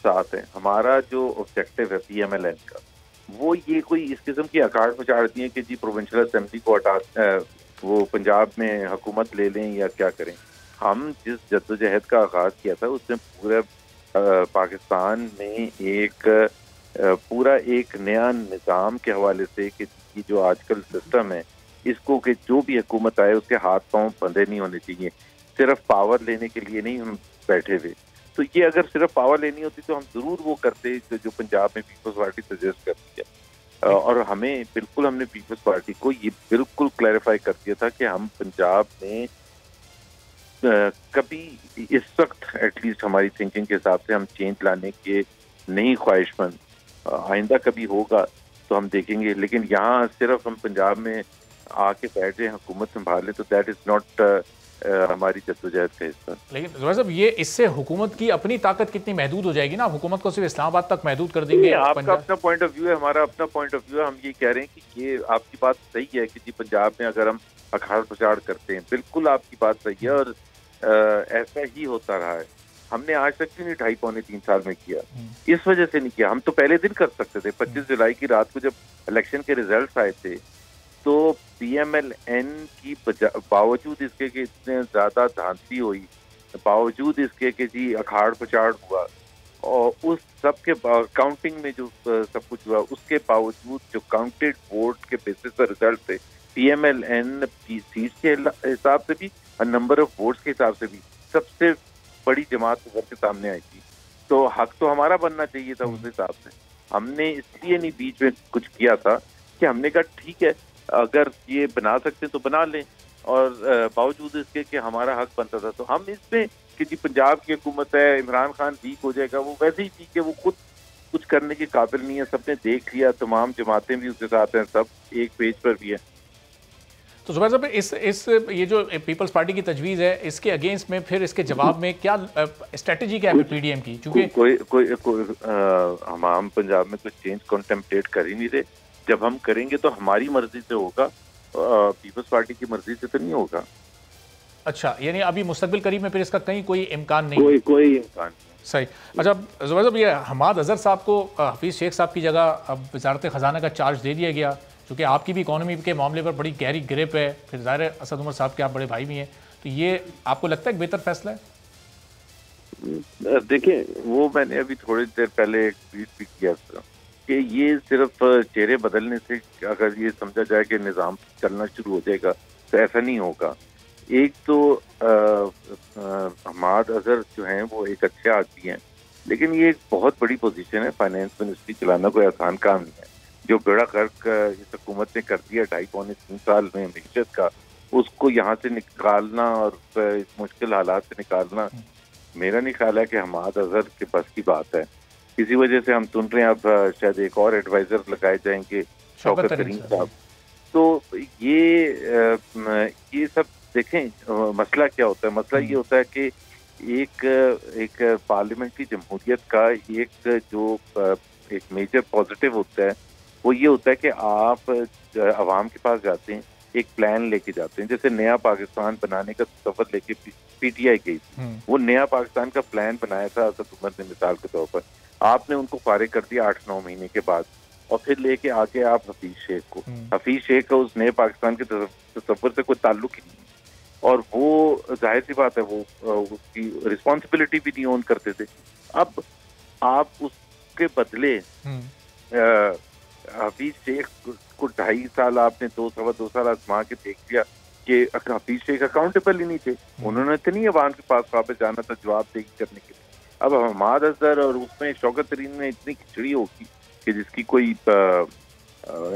7 है। हमारा जो ऑब्जेक्टिव है PMLN का, वो ये कोई इस किस्म की अकाड़ पचाड़ती है कि जी प्रोविंशियल असेंबली को हटा वो पंजाब में हुकूमत ले लें या क्या करें। हम जिस जद्दोजहद का आगाज किया था उसमें पूरे पाकिस्तान में पूरा एक नया निज़ाम के हवाले से कि जो आजकल सिस्टम है इसको कि जो भी हुकूमत आए उसके हाथ पांव बंधे नहीं होने चाहिए। सिर्फ पावर लेने के लिए नहीं हम बैठे हुए। तो ये अगर सिर्फ पावर लेनी होती तो हम जरूर वो करते जो पंजाब में पीपल्स पार्टी सजेस्ट करती है। और हमने पीपल्स पार्टी को ये बिल्कुल क्लैरिफाई कर दिया था कि हम पंजाब में कभी इस वक्त एटलीस्ट हमारी थिंकिंग के हिसाब से हम चेंज लाने के नहीं ख्वाहिशमंद। आइंदा कभी होगा तो हम देखेंगे। लेकिन यहाँ सिर्फ हम पंजाब में आके बैठ जाए, हुकूमत संभाल ले, तो दैट इज नॉट हमारी जद्दोजहद का हिस्सा। लेकिन ज़ुबैर साहब, ये इससे हुकूमत की अपनी ताकत कितनी महदूद हो जाएगी ना? हुकूमत को सिर्फ इस्लामाबाद तक महदूद कर देंगे। आपका अपना पॉइंट ऑफ व्यू है, हमारा अपना पॉइंट ऑफ व्यू है। हम ये कह रहे हैं कि ये आपकी बात सही है कि जी पंजाब में अगर हम अखाड़ पछाड़ करते हैं, बिल्कुल आपकी बात सही है, और ऐसा ही होता रहा है। हमने आज तक भी नहीं 2.5-3 साल में किया, इस वजह से नहीं किया। हम तो पहले दिन कर सकते थे। 25 जुलाई की रात को जब इलेक्शन के रिजल्ट आए थे, तो PMLN की बावजूद इसके कि इतने ज्यादा धांधली हुई, बावजूद इसके कि जी अखाड़ पछाड़ हुआ, और उस सब के काउंटिंग में जो सब कुछ हुआ, उसके बावजूद जो काउंटेड वोट के बेसिस पर रिजल्ट थे, PMLN की सीट के हिसाब से भी और नंबर ऑफ वोट्स के हिसाब से भी सबसे बड़ी जमात उभर के सामने आई थी। तो हक तो हमारा बनना चाहिए था उस हिसाब से। हमने इसलिए नहीं बीच में कुछ किया था कि हमने कहा ठीक है, अगर ये बना सकते तो बना लें, और बावजूद इसके कि हमारा हक बनता था। तो हम इसमें कि जी पंजाब की हुकूमत है, इमरान खान वीक हो जाएगा, वो वैसे ही वीक है, वो खुद कुछ करने के काबिल नहीं है। सबने देख लिया, तमाम जमातें भी उसके साथ हैं, सब एक पेज पर भी है। तो ज़ुबैर साहब, इस ये जो पीपल्स पार्टी की तजवीज़ है, इसके अगेंस्ट में फिर इसके जवाब में क्या स्ट्रेटजी क्या है PDM की? क्योंकि हम पंजाब में कोई चेंज कॉन्टेम्पलेट कर ही नहीं रहे। जब हम करेंगे तो हमारी मर्जी से होगा, पीपल्स पार्टी की मर्जी से तो नहीं होगा। अच्छा, यानी अभी मुस्तकबिल करीब में फिर इसका कहीं कोई इम्कान नहीं? कोई इम्कान नहीं। सही। अच्छा ज़ुबैर साहब, ये हमाद अजहर साहब को हफीज़ शेख साहब की जगह अब वजारत ख़जाना का चार्ज दे दिया गया, क्योंकि आपकी भी इकॉनमी के मामले पर बड़ी गहरी ग्रिप है, फिर ज़ाहिर है असद उमर साहब के आप बड़े भाई भी हैं, तो ये आपको लगता है एक बेहतर फैसला है? देखिए, वो मैंने अभी थोड़ी देर पहले एक ट्वीट भी किया था कि ये सिर्फ चेहरे बदलने से अगर ये समझा जाए कि निज़ाम चलना शुरू हो जाएगा, तो ऐसा नहीं होगा। एक तो हमाद अजहर जो हैं वो एक अच्छे आदमी हैं, लेकिन ये एक बहुत बड़ी पोजीशन है। फाइनेंस मिनिस्ट्री चलाना कोई आसान काम नहीं है। जो बेड़ा गर्क इस हुकूमत ने कर दिया 2.5-3 साल में मीशत का, उसको यहाँ से निकालना और इस मुश्किल हालात से निकालना, मेरा नहीं ख्याल है कि हमाद अजहर के बस की बात है। इसी वजह से हम सुन रहे हैं अब शायद एक और एडवाइजर लगाए जाएंगे, शौकत तरीन साहब। तो ये सब देखें, मसला क्या होता है? मसला ये होता है कि एक पार्लियामेंट्री जमहूरियत का एक मेजर पॉजिटिव होता है, वो ये होता है कि आप अवाम के पास जाते हैं, एक प्लान लेके जाते हैं। जैसे नया पाकिस्तान बनाने का सफर लेके PTI गई थी, वो नया पाकिस्तान का प्लान बनाया था असद उमर ने, मिसाल के तौर पर। आपने उनको फारिग कर दिया 8-9 महीने के बाद, और फिर लेके आके आप हफीज शेख को, हफीज शेख का उस नए पाकिस्तान के तसव्वुर से कोई ताल्लुक ही नहीं, और वो जाहिर सी बात है वो उसकी रिस्पॉन्सिबिलिटी भी नहीं ओन करते थे। अब आप उसके बदले हफीज शेख को 2.5 साल आपने 2-2.25 साल आजमा के देख लिया कि हफीज शेख अकाउंटेबल ही नहीं थे। उन्होंने तो नहीं अवाम के पास वापस जाना था जवाबदेही करने के लिए। अब हमाद अजहर और उसमें शौकत तरीन में इतनी खिचड़ी होगी कि जिसकी कोई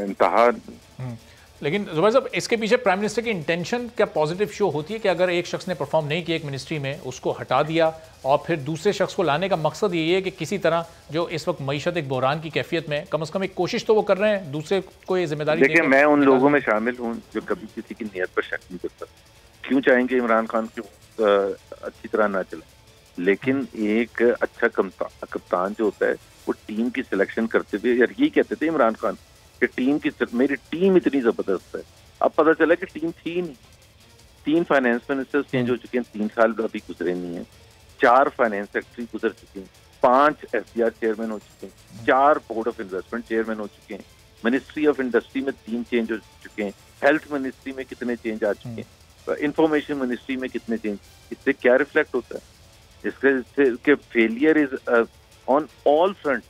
इंतहा। लेकिन ज़ुबैर साहब, इसके पीछे प्राइम मिनिस्टर की इंटेंशन क्या पॉजिटिव शो होती है कि अगर एक शख्स ने परफॉर्म नहीं किया एक मिनिस्ट्री में, उसको हटा दिया और फिर दूसरे शख्स को लाने का मकसद ये है कि किसी तरह जो इस वक्त मईशत एक बहरान की कैफियत में कम से कम एक कोशिश तो वो कर रहे हैं दूसरे को ये जिम्मेदारी। देखिए, मैं उन लोगों में शामिल हूँ जो कभी किसी की नीयत पर शक नहीं करता। क्यों चाहेंगे इमरान खान की अच्छी तरह ना चले, लेकिन एक अच्छा कप्तान जो होता है वो टीम की सिलेक्शन करते हुए, यार यही कहते थे इमरान खान कि मेरी टीम इतनी जबरदस्त है। अब पता चला कि टीम थी नहीं। 3 फाइनेंस मिनिस्टर्स चेंज हो चुके हैं, 3 साल अभी गुजरे नहीं है। 4 फाइनेंस सेक्रेटरी गुजर चुके हैं, 5 SDR चेयरमैन हो चुके हैं, 4 बोर्ड ऑफ इन्वेस्टमेंट चेयरमैन हो चुके हैं, मिनिस्ट्री ऑफ इंडस्ट्री में 3 चेंज हो चुके हैं, हेल्थ मिनिस्ट्री में कितने चेंज आ चुके हैं, इंफॉर्मेशन मिनिस्ट्री में कितने चेंज। इससे क्या रिफ्लेक्ट होता है? इसके failure is on all front,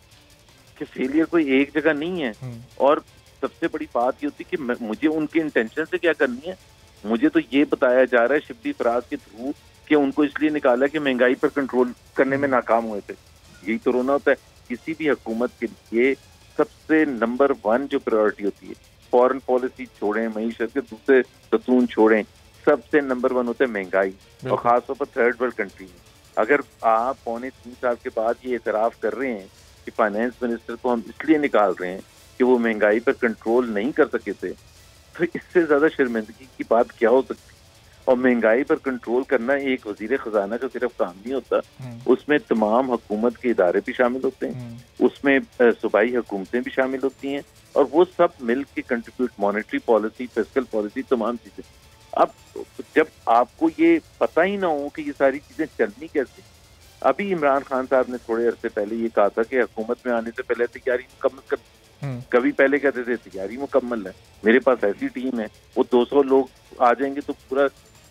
कि फेलियर कोई एक जगह नहीं है। और सबसे बड़ी बात ये होती है कि मुझे उनके इंटेंशन से क्या करनी है। मुझे तो ये बताया जा रहा है शिबली फराज के थ्रू कि उनको इसलिए निकाला कि महंगाई पर कंट्रोल करने में नाकाम हुए थे। यही तो रोना होता है। किसी भी हुकूमत के लिए सबसे नंबर 1 जो प्रायोरिटी होती है, फॉरेन पॉलिसी छोड़ें, मईशत के दूसरे रसून छोड़ें, सबसे नंबर 1 होता है महंगाई, और खासतौर पर थर्ड वर्ल्ड कंट्री में। अगर आप 2.25 साल के बाद ये एतराफ़ कर रहे हैं कि फाइनेंस मिनिस्टर को हम इसलिए निकाल रहे हैं कि वो महंगाई पर कंट्रोल नहीं कर सके थे, तो इससे ज्यादा शर्मिंदगी की बात क्या हो सकती। और महंगाई पर कंट्रोल करना एक वजीर खजाना का सिर्फ काम नहीं होता, उसमें तमाम हुकूमत के इदारे भी शामिल होते हैं, उसमें सूबाई हुकूमतें भी शामिल होती हैं, और वो सब मिल के contribute, monetary policy, fiscal policy, तमाम चीजें। अब जब आपको ये पता ही ना हो कि ये सारी चीजें चलनी कैसे। अभी इमरान खान साहब ने थोड़े अरसे पहले ये कहा था कि हुकूमत में आने से पहले तैयारी मुकम्मल कर, कभी पहले कहते थे तैयारी मुकम्मल है, मेरे पास ऐसी टीम है, वो 200 लोग आ जाएंगे तो पूरा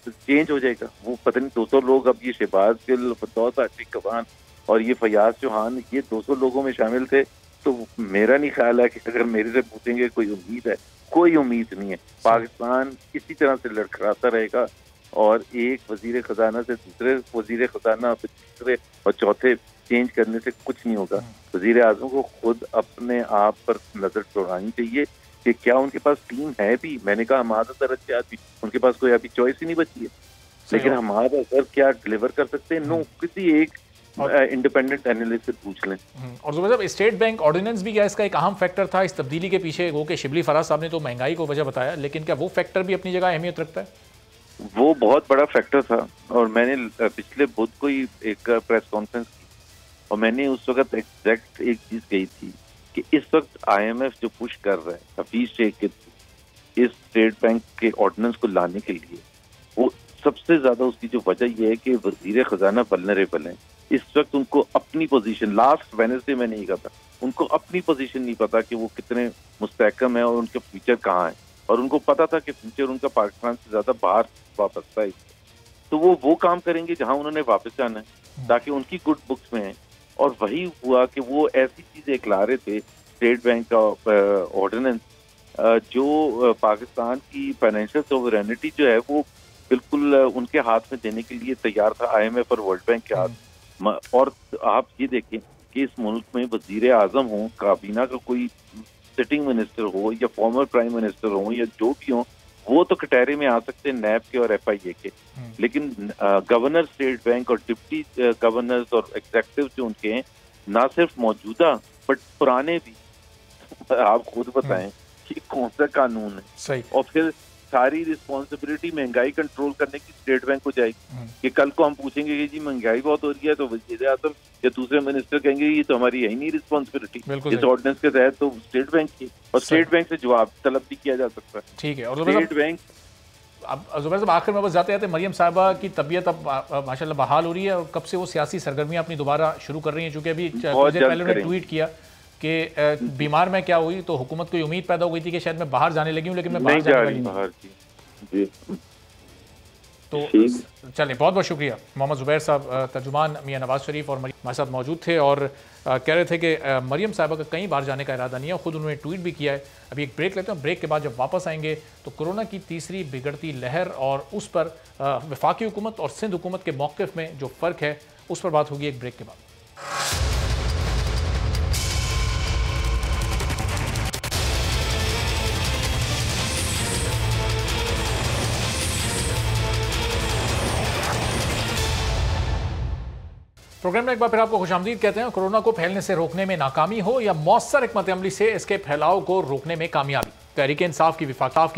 चेंज हो जाएगा। वो पता नहीं 200 लोग, अब ये शहबाज गिल, फरदौस आशिक कवान और ये फयाज चौहान, ये 200 लोगों में शामिल थे। तो मेरा नहीं ख्याल है कि अगर मेरे से पूछेंगे कोई उम्मीद है, कोई उम्मीद नहीं है। पाकिस्तान इसी तरह से लड़खड़ाता रहेगा और एक वजीर खजाना से दूसरे वजीर खजाना, तीसरे और चौथे चेंज करने से कुछ नहीं होगा। वजीर आजम को खुद अपने आप पर नजर दौड़ानी चाहिए कि क्या उनके पास टीम है भी। मैंने कहा हमारा तरह आदमी, उनके पास कोई अभी चॉइस ही नहीं बची है, लेकिन हमारा सर क्या डिलीवर कर सकते हैं। नो, किसी एक इंडिपेंडेंट एनालिस्ट से पूछ लें। और जुबैर साहब, स्टेट बैंक ऑर्डिनेंस भी क्या इसका एक अहम फैक्टर था इस तब्दीली के पीछे? वो कि शिबली फराज साहब ने तो महंगाई को वजह बताया, लेकिन क्या वो फैक्टर भी अपनी जगह अहमियत रखता है? वो बहुत बड़ा फैक्टर था, और मैंने पिछले बुध को ही एक प्रेस कॉन्फ्रेंस की, और मैंने उस वक्त एग्जैक्ट एक चीज कही थी कि इस वक्त IMF जो पुश कर रहा है हफीज शेख के इस स्टेट बैंक के ऑर्डिनेंस को लाने के लिए, वो सबसे ज्यादा उसकी जो वजह यह है कि वजीर खजाना वल्नरेबल है इस वक्त। उनको अपनी पोजीशन, लास्ट वेडनेसडे मैंने ये कहा था, उनको अपनी पोजीशन नहीं पता कि वो कितने मुस्तहकम है और उनके फ्यूचर कहाँ है, और उनको पता था कि फ्यूचर उनका पाकिस्तान से ज्यादा बाहर वापसता है। तो वो काम करेंगे जहां उन्होंने वापस जाना है, ताकि उनकी गुड बुक्स में है। और वही हुआ कि वो ऐसी चीजें ला रहे थे, स्टेट बैंक का ऑर्डिनेंस, जो पाकिस्तान की फाइनेंशियल सोवरेनिटी जो है वो बिल्कुल उनके हाथ में देने के लिए तैयार था, IMF और वर्ल्ड बैंक के हाथ। और आप ये देखें कि इस मुल्क में वजीर आजम हो, काबीना का कोई सिटिंग मिनिस्टर हो या फॉर्मर प्राइम मिनिस्टर हो या जो भी हो, वो तो कटहरे में आ सकते हैं नैब के और FIA के, लेकिन गवर्नर स्टेट बैंक और डिप्टी गवर्नर्स और एग्जेक्टिव जो उनके हैं, ना सिर्फ मौजूदा बट पुराने भी, आप खुद बताएं कि कौन सा कानून है। सही। और फिर सारी रिस्पॉन्सिबिलिटी महंगाई कंट्रोल करने की स्टेट बैंक को जाएगी कि कल को हम पूछेंगे कि जी महंगाई बहुत हो रही है, तो वजीर आजम या दूसरे मिनिस्टर कहेंगे ये तो हमारी है ही नहीं रिस्पॉन्सिबिलिटी इस ऑर्डिनेंस के तहत, तो स्टेट बैंक की, और स्टेट बैंक से जवाब तलब भी किया जा सकता है। ठीक है। और स्टेट बैंक अब जुबैर साहब, आखिर में बस जाते जाते, मरियम साहिबा की तबीयत अब माशाल्लाह बहाल हो रही है, और कब से वो सियासी सरगर्मियां अपनी दोबारा शुरू कर रही हैं? चूंकि अभी पहले उन्होंने ट्वीट किया कि बीमार मैं क्या हुई तो हुकूमत को उम्मीद पैदा हो गई थी कि शायद मैं बाहर जाने लगी हूँ, लेकिन मैं बाहर जाने वाली नहीं। तो चलिए, बहुत बहुत शुक्रिया। मोहम्मद जुबैर साहब, तर्जुमान मियां नवाज शरीफ और हमारे साथ मौजूद थे, और कह रहे थे कि मरियम साहिबा का कहीं बाहर जाने का इरादा नहीं है, खुद उन्होंने ट्वीट भी किया है। अभी एक ब्रेक लेते हैं, ब्रेक के बाद जब वापस आएंगे तो कोरोना की तीसरी बिगड़ती लहर और उस पर वफाकी हुकूमत और सिंध हुकूमत के मौक़िफ़ में जो फ़र्क है उस पर बात होगी एक ब्रेक के बाद। प्रोग्राम में एक बार फिर आपको खुशामदीद कहते हैं। कोरोना को फैलने से रोकने में नाकामी हो या मौसर हिकमत अमली से इसके फैलाव को रोकने में कामयाबी, तहरीक इंसाफ की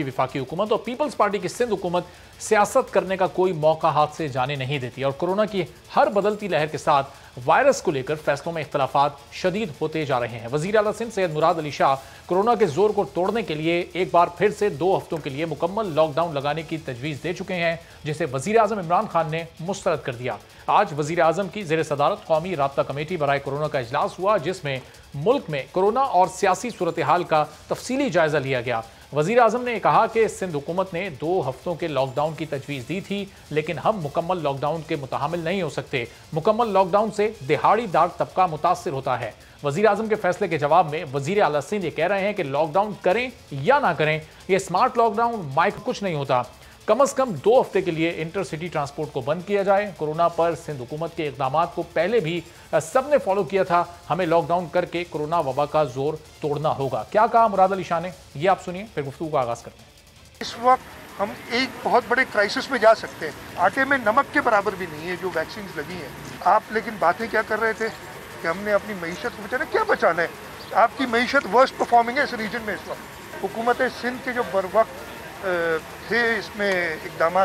विफाकी हुकूमत और पीपल्स पार्टी की सिंध हुकूमत सियासत करने का कोई मौका हाथ से जाने नहीं देती, और कोरोना की हर बदलती लहर के साथ वायरस को लेकर फैसलों में इख्तलाफात शदीद होते जा रहे हैं। वज़ीर आला सिंध सैयद मुराद अली शाह कोरोना के जोर को तोड़ने के लिए एक बार फिर से 2 हफ्तों के लिए मुकम्मल लॉकडाउन लगाने की तजवीज़ दे चुके हैं, जिसे वज़ीर आज़म इमरान खान ने मुस्तरद कर दिया। आज वज़ीर आज़म की ज़ेर सदारत कौमी राब्ता कमेटी बराए कोरोना का इजलास हुआ, जिसमें मुल्क में कोरोना और सियासी सूरत हाल का तफसीली जायजा लिया गया। वज़ीर आज़म ने कहा कि सिंध हुकूमत ने 2 हफ्तों के लॉकडाउन की तजवीज़ दी थी, लेकिन हम मुकम्मल लॉकडाउन के मुताहमिल नहीं हो सकते। मुकम्मल लॉकडाउन से दिहाड़ीदार तबका मुतासिर होता है। वज़ीर आज़म के फैसले के जवाब में वज़ीर आला सिंध ये कह रहे हैं कि लॉकडाउन करें या ना करें, ये स्मार्ट लॉकडाउन माइक कुछ नहीं होता। कम से कम 2 हफ्ते के लिए इंटरसिटी ट्रांसपोर्ट को बंद किया जाए। कोरोना पर सिंध हुकूमत के इक़दाम को पहले भी सब ने फॉलो किया था। हमें लॉकडाउन करके कोरोना वबा का जोर तोड़ना होगा। क्या कहा मुराद अली शाह ने, ये आप सुनिए, फिर गुफ्तगू का आगाज़ करते हैं। इस वक्त हम एक बहुत बड़े क्राइसिस में जा सकते हैं। आटे में नमक के बराबर भी नहीं है जो वैक्सीन लगी हैं। आप लेकिन बातें क्या कर रहे थे कि हमने अपनी मईशत को बचाना, क्या बचाना है? आपकी मईशत वर्स्ट परफॉर्मिंग है इस रीजन में इस वक्त। हुकूमत सिंध के जो बर वक्त थे इसमें इकदाम,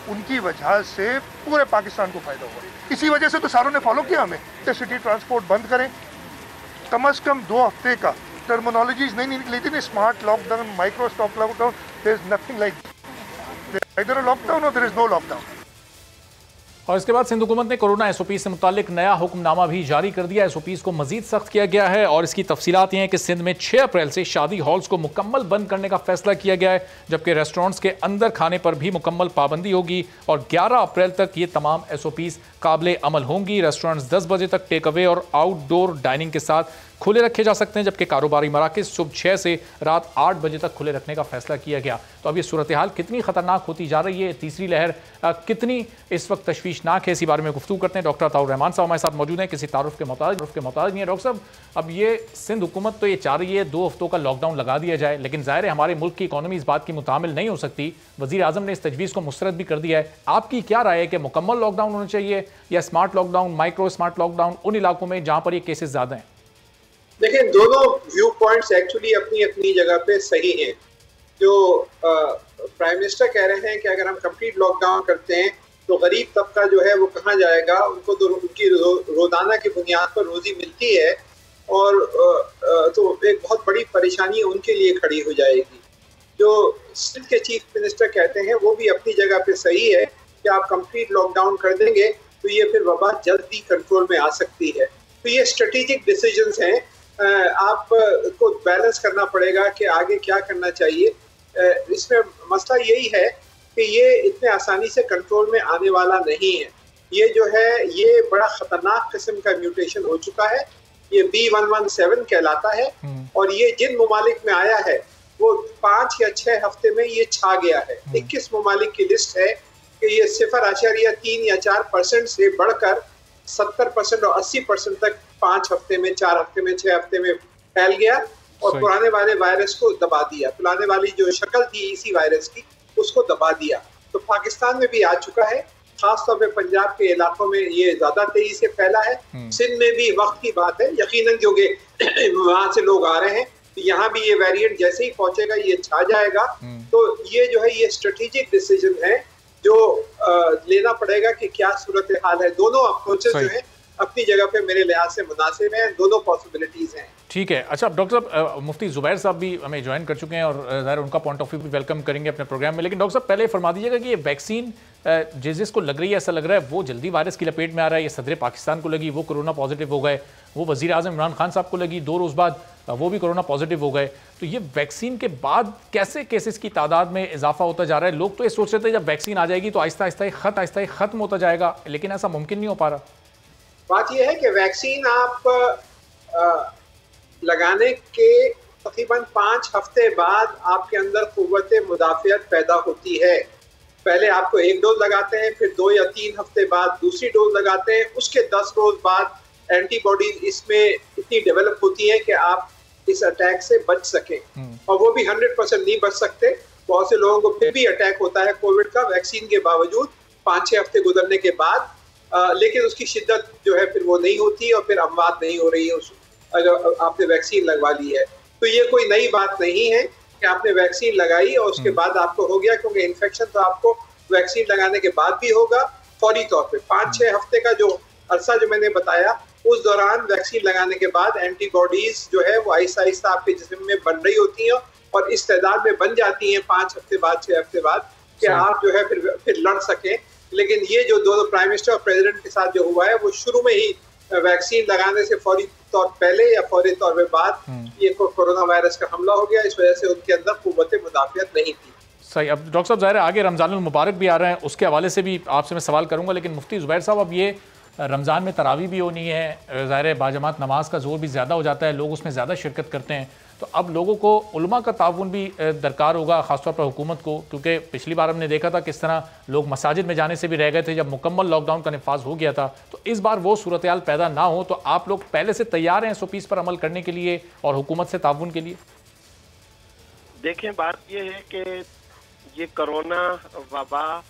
उनकी वजह से पूरे पाकिस्तान को फ़ायदा हुआ। इसी वजह से तो सारों ने फॉलो किया हमें, सिटी ट्रांसपोर्ट बंद करें, कम से कम 2 हफ्ते का। टर्मिनोलॉजीज नहीं निकली थी ना, smart lockdown, micro stop lockdown, there is nothing like either a lockdown और देयर इज नो लॉकडाउन। और इसके बाद सिंध हुकूमत ने कोरोना एसओपी से मुतालिक नया हुक्मनामा भी जारी कर दिया। एसओपी को मजीद सख्त किया गया है और इसकी तफसीलात ये हैं कि सिंध में 6 अप्रैल से शादी हॉल्स को मुकम्मल बंद करने का फैसला किया गया है, जबकि रेस्टोरेंट्स के अंदर खाने पर भी मुकम्मल पाबंदी होगी और 11 अप्रैल तक ये तमाम एसओपीज काबिल अमल होंगी। रेस्टोरेंट्स 10 बजे तक टेक अवे और आउटडोर डाइनिंग के साथ खुले रखे जा सकते हैं, जबकि कारोबारी मराकज़ सुबह 6 से रात 8 बजे तक खुले रखने का फैसला किया गया। तो अब ये सूरत हाल कितनी ख़तरनाक होती जा रही है, तीसरी लहर कितनी इस वक्त तशवीशनाक है, इसी बारे में गुफ्तगू करते हैं। डॉक्टर अताउर रहमान साहब हमारे साथ मौजूद हैं, किसी तारुफ के मोहताज नहीं है। डॉक्टर साहब, अब ये सिंध हुकूमत तो ये चाह रही है 2 हफ्तों का लॉकडाउन लगा दिया जाए, लेकिन ज़ाहिर है हमारे मुल्क की इकॉनमी इस बात की मुतामिल नहीं हो सकती। वज़ीर आज़म ने इस तजवीज़ को मुस्तरद भी कर दिया है। आपकी क्या राय है कि मुकम्मल लॉकडाउन होना चाहिए या smart lockdown, micro smart lockdown उन इलाकों में जहाँ पर ये केसेस ज़्यादा हैं? देखिए, दोनों व्यू पॉइंट्स एक्चुअली अपनी अपनी जगह पे सही हैं। जो प्राइम मिनिस्टर कह रहे हैं कि अगर हम कंप्लीट लॉकडाउन करते हैं तो गरीब तबका जो है वो कहाँ जाएगा, उनको तो उनकी रोजाना की बुनियाद पर रोजी मिलती है और तो एक बहुत बड़ी परेशानी उनके लिए खड़ी हो जाएगी। जो सिंध के चीफ मिनिस्टर कहते हैं वो भी अपनी जगह पे सही है कि आप कंप्लीट लॉकडाउन कर देंगे तो ये फिर वबा जल्दी कंट्रोल में आ सकती है। तो ये स्ट्रेटेजिक डिसीजंस हैं, आपको बैलेंस करना पड़ेगा कि आगे क्या करना चाहिए। इसमें मसला यही है कि ये इतने आसानी से कंट्रोल में आने वाला नहीं है। ये जो है ये बड़ा खतरनाक किस्म का म्यूटेशन हो चुका है, ये B117 कहलाता है और ये जिन ममालिक में आया है वो 5 या 6 हफ्ते में ये छा गया है। 21 ममालिक की लिस्ट है कि ये 0.3 या 4% से बढ़कर 70% और 80% तक 5 हफ्ते में, 4 हफ्ते में, 6 हफ्ते में फैल गया और पुराने वाले वायरस को दबा दिया। पुराने वाली जो शक्ल थी इसी वायरस की उसको दबा दिया। तो पाकिस्तान में भी आ चुका है, खासतौर पे पंजाब के इलाकों में ये ज्यादा तेजी से फैला है। सिंध में भी वक्त की बात है, यकीनन क्योंकि वहां से लोग आ रहे हैं, तो यहाँ भी ये वेरिएंट जैसे ही पहुंचेगा ये छा जाएगा। तो ये जो है ये स्ट्रेटेजिक डिसीजन है जो लेना पड़ेगा कि क्या सूरत हाल है। दोनों अप्रोचेस जो है अपनी जगह पे मेरे लिहाज से मुनासिब हैं, दोनों पॉसिबिलिटीज हैं। ठीक है। अच्छा डॉक्टर साहब, मुफ्ती ज़ुबैर साहब भी हमें ज्वाइन कर चुके हैं और ज़ाहिर उनका पॉइंट ऑफ व्यू भी वेलकम करेंगे अपने प्रोग्राम में, लेकिन डॉक्टर साहब पहले फरमा दीजिएगा कि ये वैक्सीन जिसको लग रही है, ऐसा लग रहा है वो जल्दी वायरस की लपेट में आ रहा है। ये सदर पाकिस्तान को लगी, वो कोरोना पॉजिटिव हो गए, वो वज़ीर आज़म इमरान खान साहब को लगी, 2 रोज़ बाद वो भी कोरोना पॉजिटिव हो गए। तो ये वैक्सीन के बाद कैसे केसेस की तादाद में इजाफा होता जा रहा है? लोग तो ये सोच रहे थे जब वैक्सीन आ जाएगी तो आहिस्ता आहिस्ता ख़त्म होता जाएगा, लेकिन ऐसा मुमकिन नहीं हो पा रहा। बात यह है कि वैक्सीन आप लगाने के तकरीबन 5 हफ्ते बाद आपके अंदर कुव्वत मुदाफ़ियत पैदा होती है। पहले आपको 1 डोज लगाते हैं, फिर 2 या 3 हफ्ते बाद दूसरी डोज लगाते हैं, उसके 10 रोज बाद एंटीबॉडीज इसमें इतनी डेवलप होती है कि आप इस अटैक से बच सकें। और वो भी 100% नहीं बच सकते, बहुत से लोगों को फिर भी अटैक होता है कोविड का वैक्सीन के बावजूद 5-6 हफ्ते गुजरने के बाद, लेकिन उसकी शिद्दत जो है फिर वो नहीं होती और फिर अमवात नहीं हो रही है अगर आपने वैक्सीन लगवा ली है। तो ये कोई नई बात नहीं है कि आपने वैक्सीन लगाई और उसके बाद आपको हो गया, क्योंकि इन्फेक्शन तो आपको वैक्सीन लगाने के बाद भी होगा फौरी तौर पे। 5-6 हफ्ते का जो अरसा जो मैंने बताया, उस दौरान वैक्सीन लगाने के बाद एंटीबॉडीज जो है वो आहिस्ता आहिस्ता आपके जिस्म में बन रही होती हैं और इस तादाद में बन जाती हैं 5 हफ्ते बाद, 6 हफ्ते बाद, कि आप जो है फिर लड़ सकें। लेकिन ये जो दोनों प्राइम मिनिस्टर और प्रेसिडेंट के साथ जो हुआ है वो शुरू में ही वैक्सीन लगाने से फौरी तौर पहले या फौरी तौर पे बाद ये कोरोना वायरस का हमला हो गया। इस वजह से उनके अंदर कुव्वत मुदाफ़ियत नहीं थी। सही। अब डॉक्टर साहब ज़ाहिर है आगे रमज़ानुल मुबारक भी आ रहे हैं, उसके हवाले से भी आपसे मैं सवाल करूँगा, लेकिन मुफ्ती ज़ुबैर साहब अब ये रमज़ान में तरावी भी होनी है, ज़ाहिर है बाजमात नमाज का जोर भी ज़्यादा हो जाता है, लोग उसमें ज़्यादा शिरकत करते हैं, तो अब लोगों को उलमा का ताउन भी दरकार होगा, ख़ासतौर पर हुकूमत को, क्योंकि पिछली बार हमने देखा था किस तरह लोग मसाजिद में जाने से भी रह गए थे जब मुकम्मल लॉकडाउन का नफाज हो गया था। तो इस बार वो सूरत हाल पैदा ना हो, तो आप लोग पहले से तैयार हैं SOPs पर अमल करने के लिए और हुकूमत से ताउन के लिए? देखें, बात ये है कि ये कोरोना वबा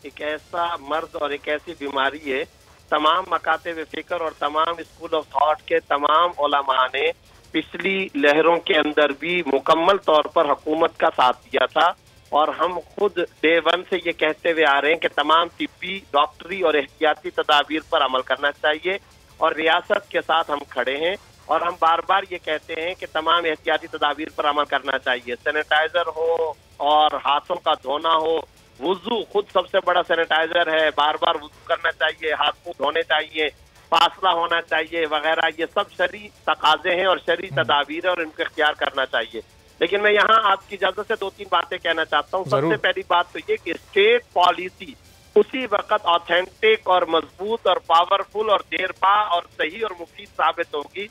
एक ऐसा मर्ज और एक ऐसी बीमारी है तमाम मकातब फ़िक्र और तमाम स्कूल ऑफ थॉट के तमाम उलमा ने पिछली लहरों के अंदर भी मुकम्मल तौर पर हुकूमत का साथ दिया था, और हम खुद डे वन से ये कहते हुए आ रहे हैं कि तमाम तिब्बी, डॉक्टरी और एहतियाती तदाबीर पर अमल करना चाहिए, और रियासत के साथ हम खड़े हैं। और हम बार बार ये कहते हैं कि तमाम एहतियाती तदाबीर पर अमल करना चाहिए, सैनिटाइजर हो और हाथों का धोना हो, वुजू खुद सबसे बड़ा सैनिटाइजर है, बार बार वुजू करना चाहिए, हाथ मुंह धोने चाहिए, फासला होना चाहिए वगैरह, ये सब शरई तकाजे हैं और शरई तदाबीर है और इनको इख्तियार करना चाहिए। लेकिन मैं यहाँ आपकी इजाजत से 2-3 बातें कहना चाहता हूँ। सबसे पहली बात तो ये कि स्टेट पॉलिसी उसी वक्त ऑथेंटिक और मजबूत और पावरफुल और देरपा और सही और मुफीद साबित होगी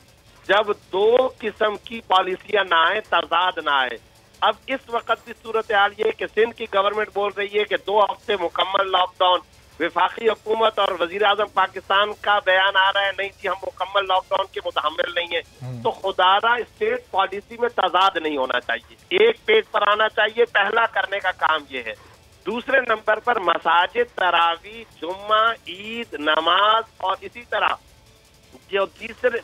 जब दो किस्म की पॉलिसियां ना आए, तजाद ना आए। अब इस वक्त भी सूरत हाल ये है कि सिंध की गवर्नमेंट बोल रही है कि 2 हफ्ते मुकम्मल लॉकडाउन, विफाकी हुकूमत और वजीर आजम पाकिस्तान का बयान आ रहा है नहीं जी हम मुकम्मल लॉकडाउन के मुतहम्मिल नहीं है। तो खुदारा स्टेट पॉलिसी में तजाद नहीं होना चाहिए, एक पेज पर आना चाहिए। पहला करने का काम ये है। दूसरे नंबर पर मसाजिद, तरावी, जुम्मा, ईद, नमाज और इसी तरह जो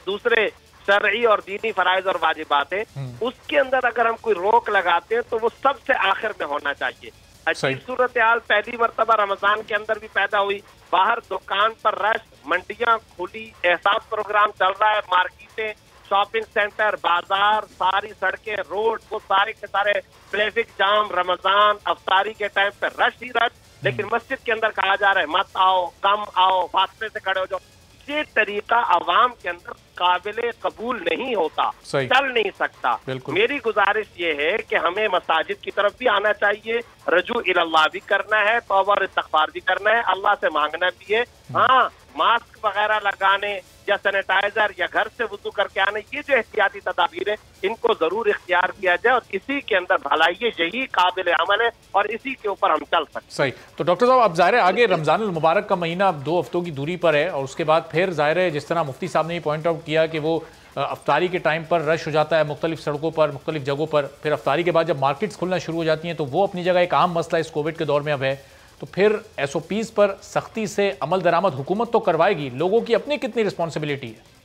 दूसरे शरई और दीनी फराइज और वाजिबात है, उसके अंदर अगर हम कोई रोक लगाते हैं तो वो सबसे आखिर में होना चाहिए। अजीब सूरत हाल पहली मरतबा रमजान के अंदर भी पैदा हुई। बाहर दुकान पर रश, मंडियां खुली, एहसास प्रोग्राम चल रहा है, मार्केटें, शॉपिंग सेंटर, बाजार, सारी सड़कें, रोड, वो सारे के सारे ट्रैफिक जाम, रमजान अफ्तारी के टाइम पे रश ही रश। लेकिन मस्जिद के अंदर कहा जा रहा है मत आओ, कम आओ, फासले से खड़े हो जाओ। ये तरीका अवाम के अंदर काबिले कबूल नहीं होता, चल नहीं सकता। मेरी गुजारिश ये है कि हमें मसाजिद की तरफ भी आना चाहिए, रजू इल्लाह भी करना है, तौबा और इस्तग़फ़ार भी करना है, अल्लाह से मांगना भी है। हाँ, मास्क वगैरह लगाने या सैनिटाइजर या घर से वुज़ू करके आने, ये जो एहतियाती तदाबीर है इनको जरूर इख्तियार किया जाए और इसी के अंदर भलाई है, यही काबिल अमल है और इसी के ऊपर हम चल सकते। सही। तो डॉक्टर साहब अब ज़ाहिर है आगे रमज़ान उल मुबारक का महीना 2 हफ्तों की दूरी पर है और उसके बाद फिर ज़ाहिर है जिस तरह मुफ्ती साहब ने पॉइंट आउट किया कि वो अफ्तारी के टाइम पर रश हो जाता है मुख्तलिफ सड़कों पर, मुख्तलिफ जगहों पर, फिर अफ्तारी के बाद जब मार्केट्स खुलना शुरू हो जाती हैं तो वो अपनी जगह एक आम मसला इस कोविड के दौर में अब है। तो फिर SOPs पर सख्ती से अमल दरामद हुकूमत तो करवाएगी, लोगों की अपनी कितनी रिस्पॉन्सिबिलिटी है?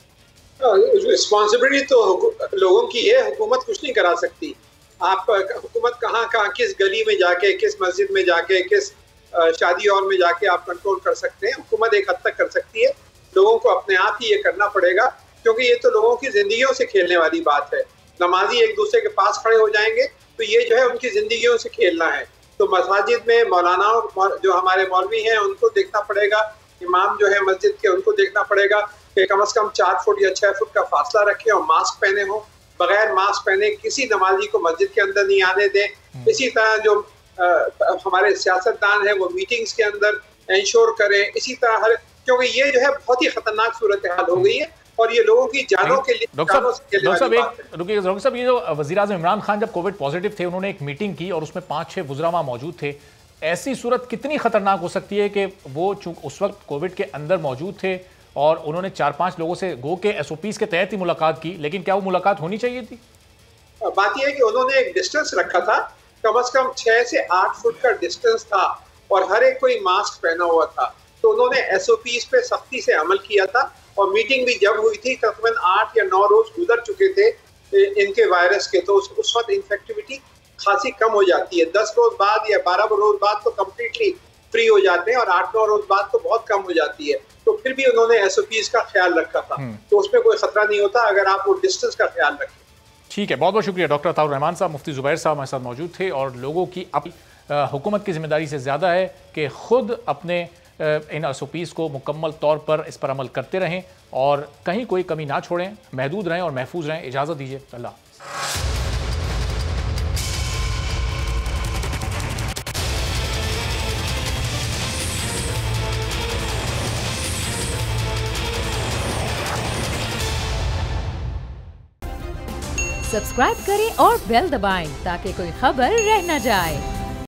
रिस्पॉन्सिबिलिटी तो लोगों की है, हुकूमत कुछ नहीं करा सकती। आप हुकूमत कहाँ किस गली में जाके, किस मस्जिद में जाके, किस शादी हॉल में जाके आप कंट्रोल कर सकते हैं? हुकूमत एक हद तक कर सकती है, लोगों को अपने आप ही ये करना पड़ेगा क्योंकि ये तो लोगों की जिंदगियों से खेलने वाली बात है। नमाजी एक दूसरे के पास खड़े हो जाएंगे तो ये जो है उनकी जिंदगियों से खेलना है। तो मसाजिद में मौलाना जो हमारे मौलवी हैं उनको देखना पड़ेगा, इमाम जो है मस्जिद के उनको देखना पड़ेगा कि कम से कम 4 फुट या 6 फुट का फासला रखें और मास्क पहने हो। बगैर मास्क पहने किसी नमाजी को मस्जिद के अंदर नहीं आने दें। इसी तरह जो हमारे सियासतदान है वो मीटिंग्स के अंदर इंश्योर करें। इसी तरह क्योंकि ये जो है बहुत ही खतरनाक सूरत हाल हो गई है और ये लोगों की जानों के लिए डॉक्टर साहब ये जो वज़ीर आज़म इमरान खान जब कोविड पॉजिटिव थे उन्होंने एक मीटिंग की और उसमें 5-6 वुज़रा वहाँ मौजूद थे। ऐसी सूरत कितनी खतरनाक हो सकती है कि वो उस वक्त कोविड के अंदर मौजूद थे और उन्होंने 4-5 लोगों से गो के SOPs के तहत ही मुलाकात की, लेकिन क्या वो मुलाकात होनी चाहिए थी? बात यह है कि उन्होंने एक डिस्टेंस रखा था, कम से कम 6 से 8 फुट का डिस्टेंस था और हर एक कोई मास्क पहना हुआ था। तो उन्होंने SOPs पे सख्ती से अमल किया था और मीटिंग भी जब हुई थी तकरीबन 8 या 9 रोज गुजर चुके थे इनके वायरस के, तो उस वक्त इन्फेक्टिविटी खासी कम हो जाती है। 10 रोज बाद या 12 रोज बाद तो कम्प्लीटली फ्री हो जाते हैं और 8-9 रोज बाद तो बहुत कम हो जाती है। तो फिर भी उन्होंने SOPs का ख्याल रखा था, तो उसमें कोई खतरा नहीं होता अगर आप वो डिस्टेंस का ख्याल रखें। ठीक है, बहुत बहुत शुक्रिया डॉक्टर अताउर रहमान साहब। मुफ्ती ज़ुबैर साहब हमारे साथ मौजूद थे और लोगों की हुकूमत की जिम्मेदारी से ज़्यादा है कि खुद अपने इन SOPs को मुकम्मल तौर पर इस पर अमल करते रहें और कहीं कोई कमी ना छोड़ें, महदूद रहें और महफूज रहें। इजाज़त दीजिए, अल्लाह। सब्सक्राइब करें और बेल दबाएं ताकि कोई खबर रह न जाए।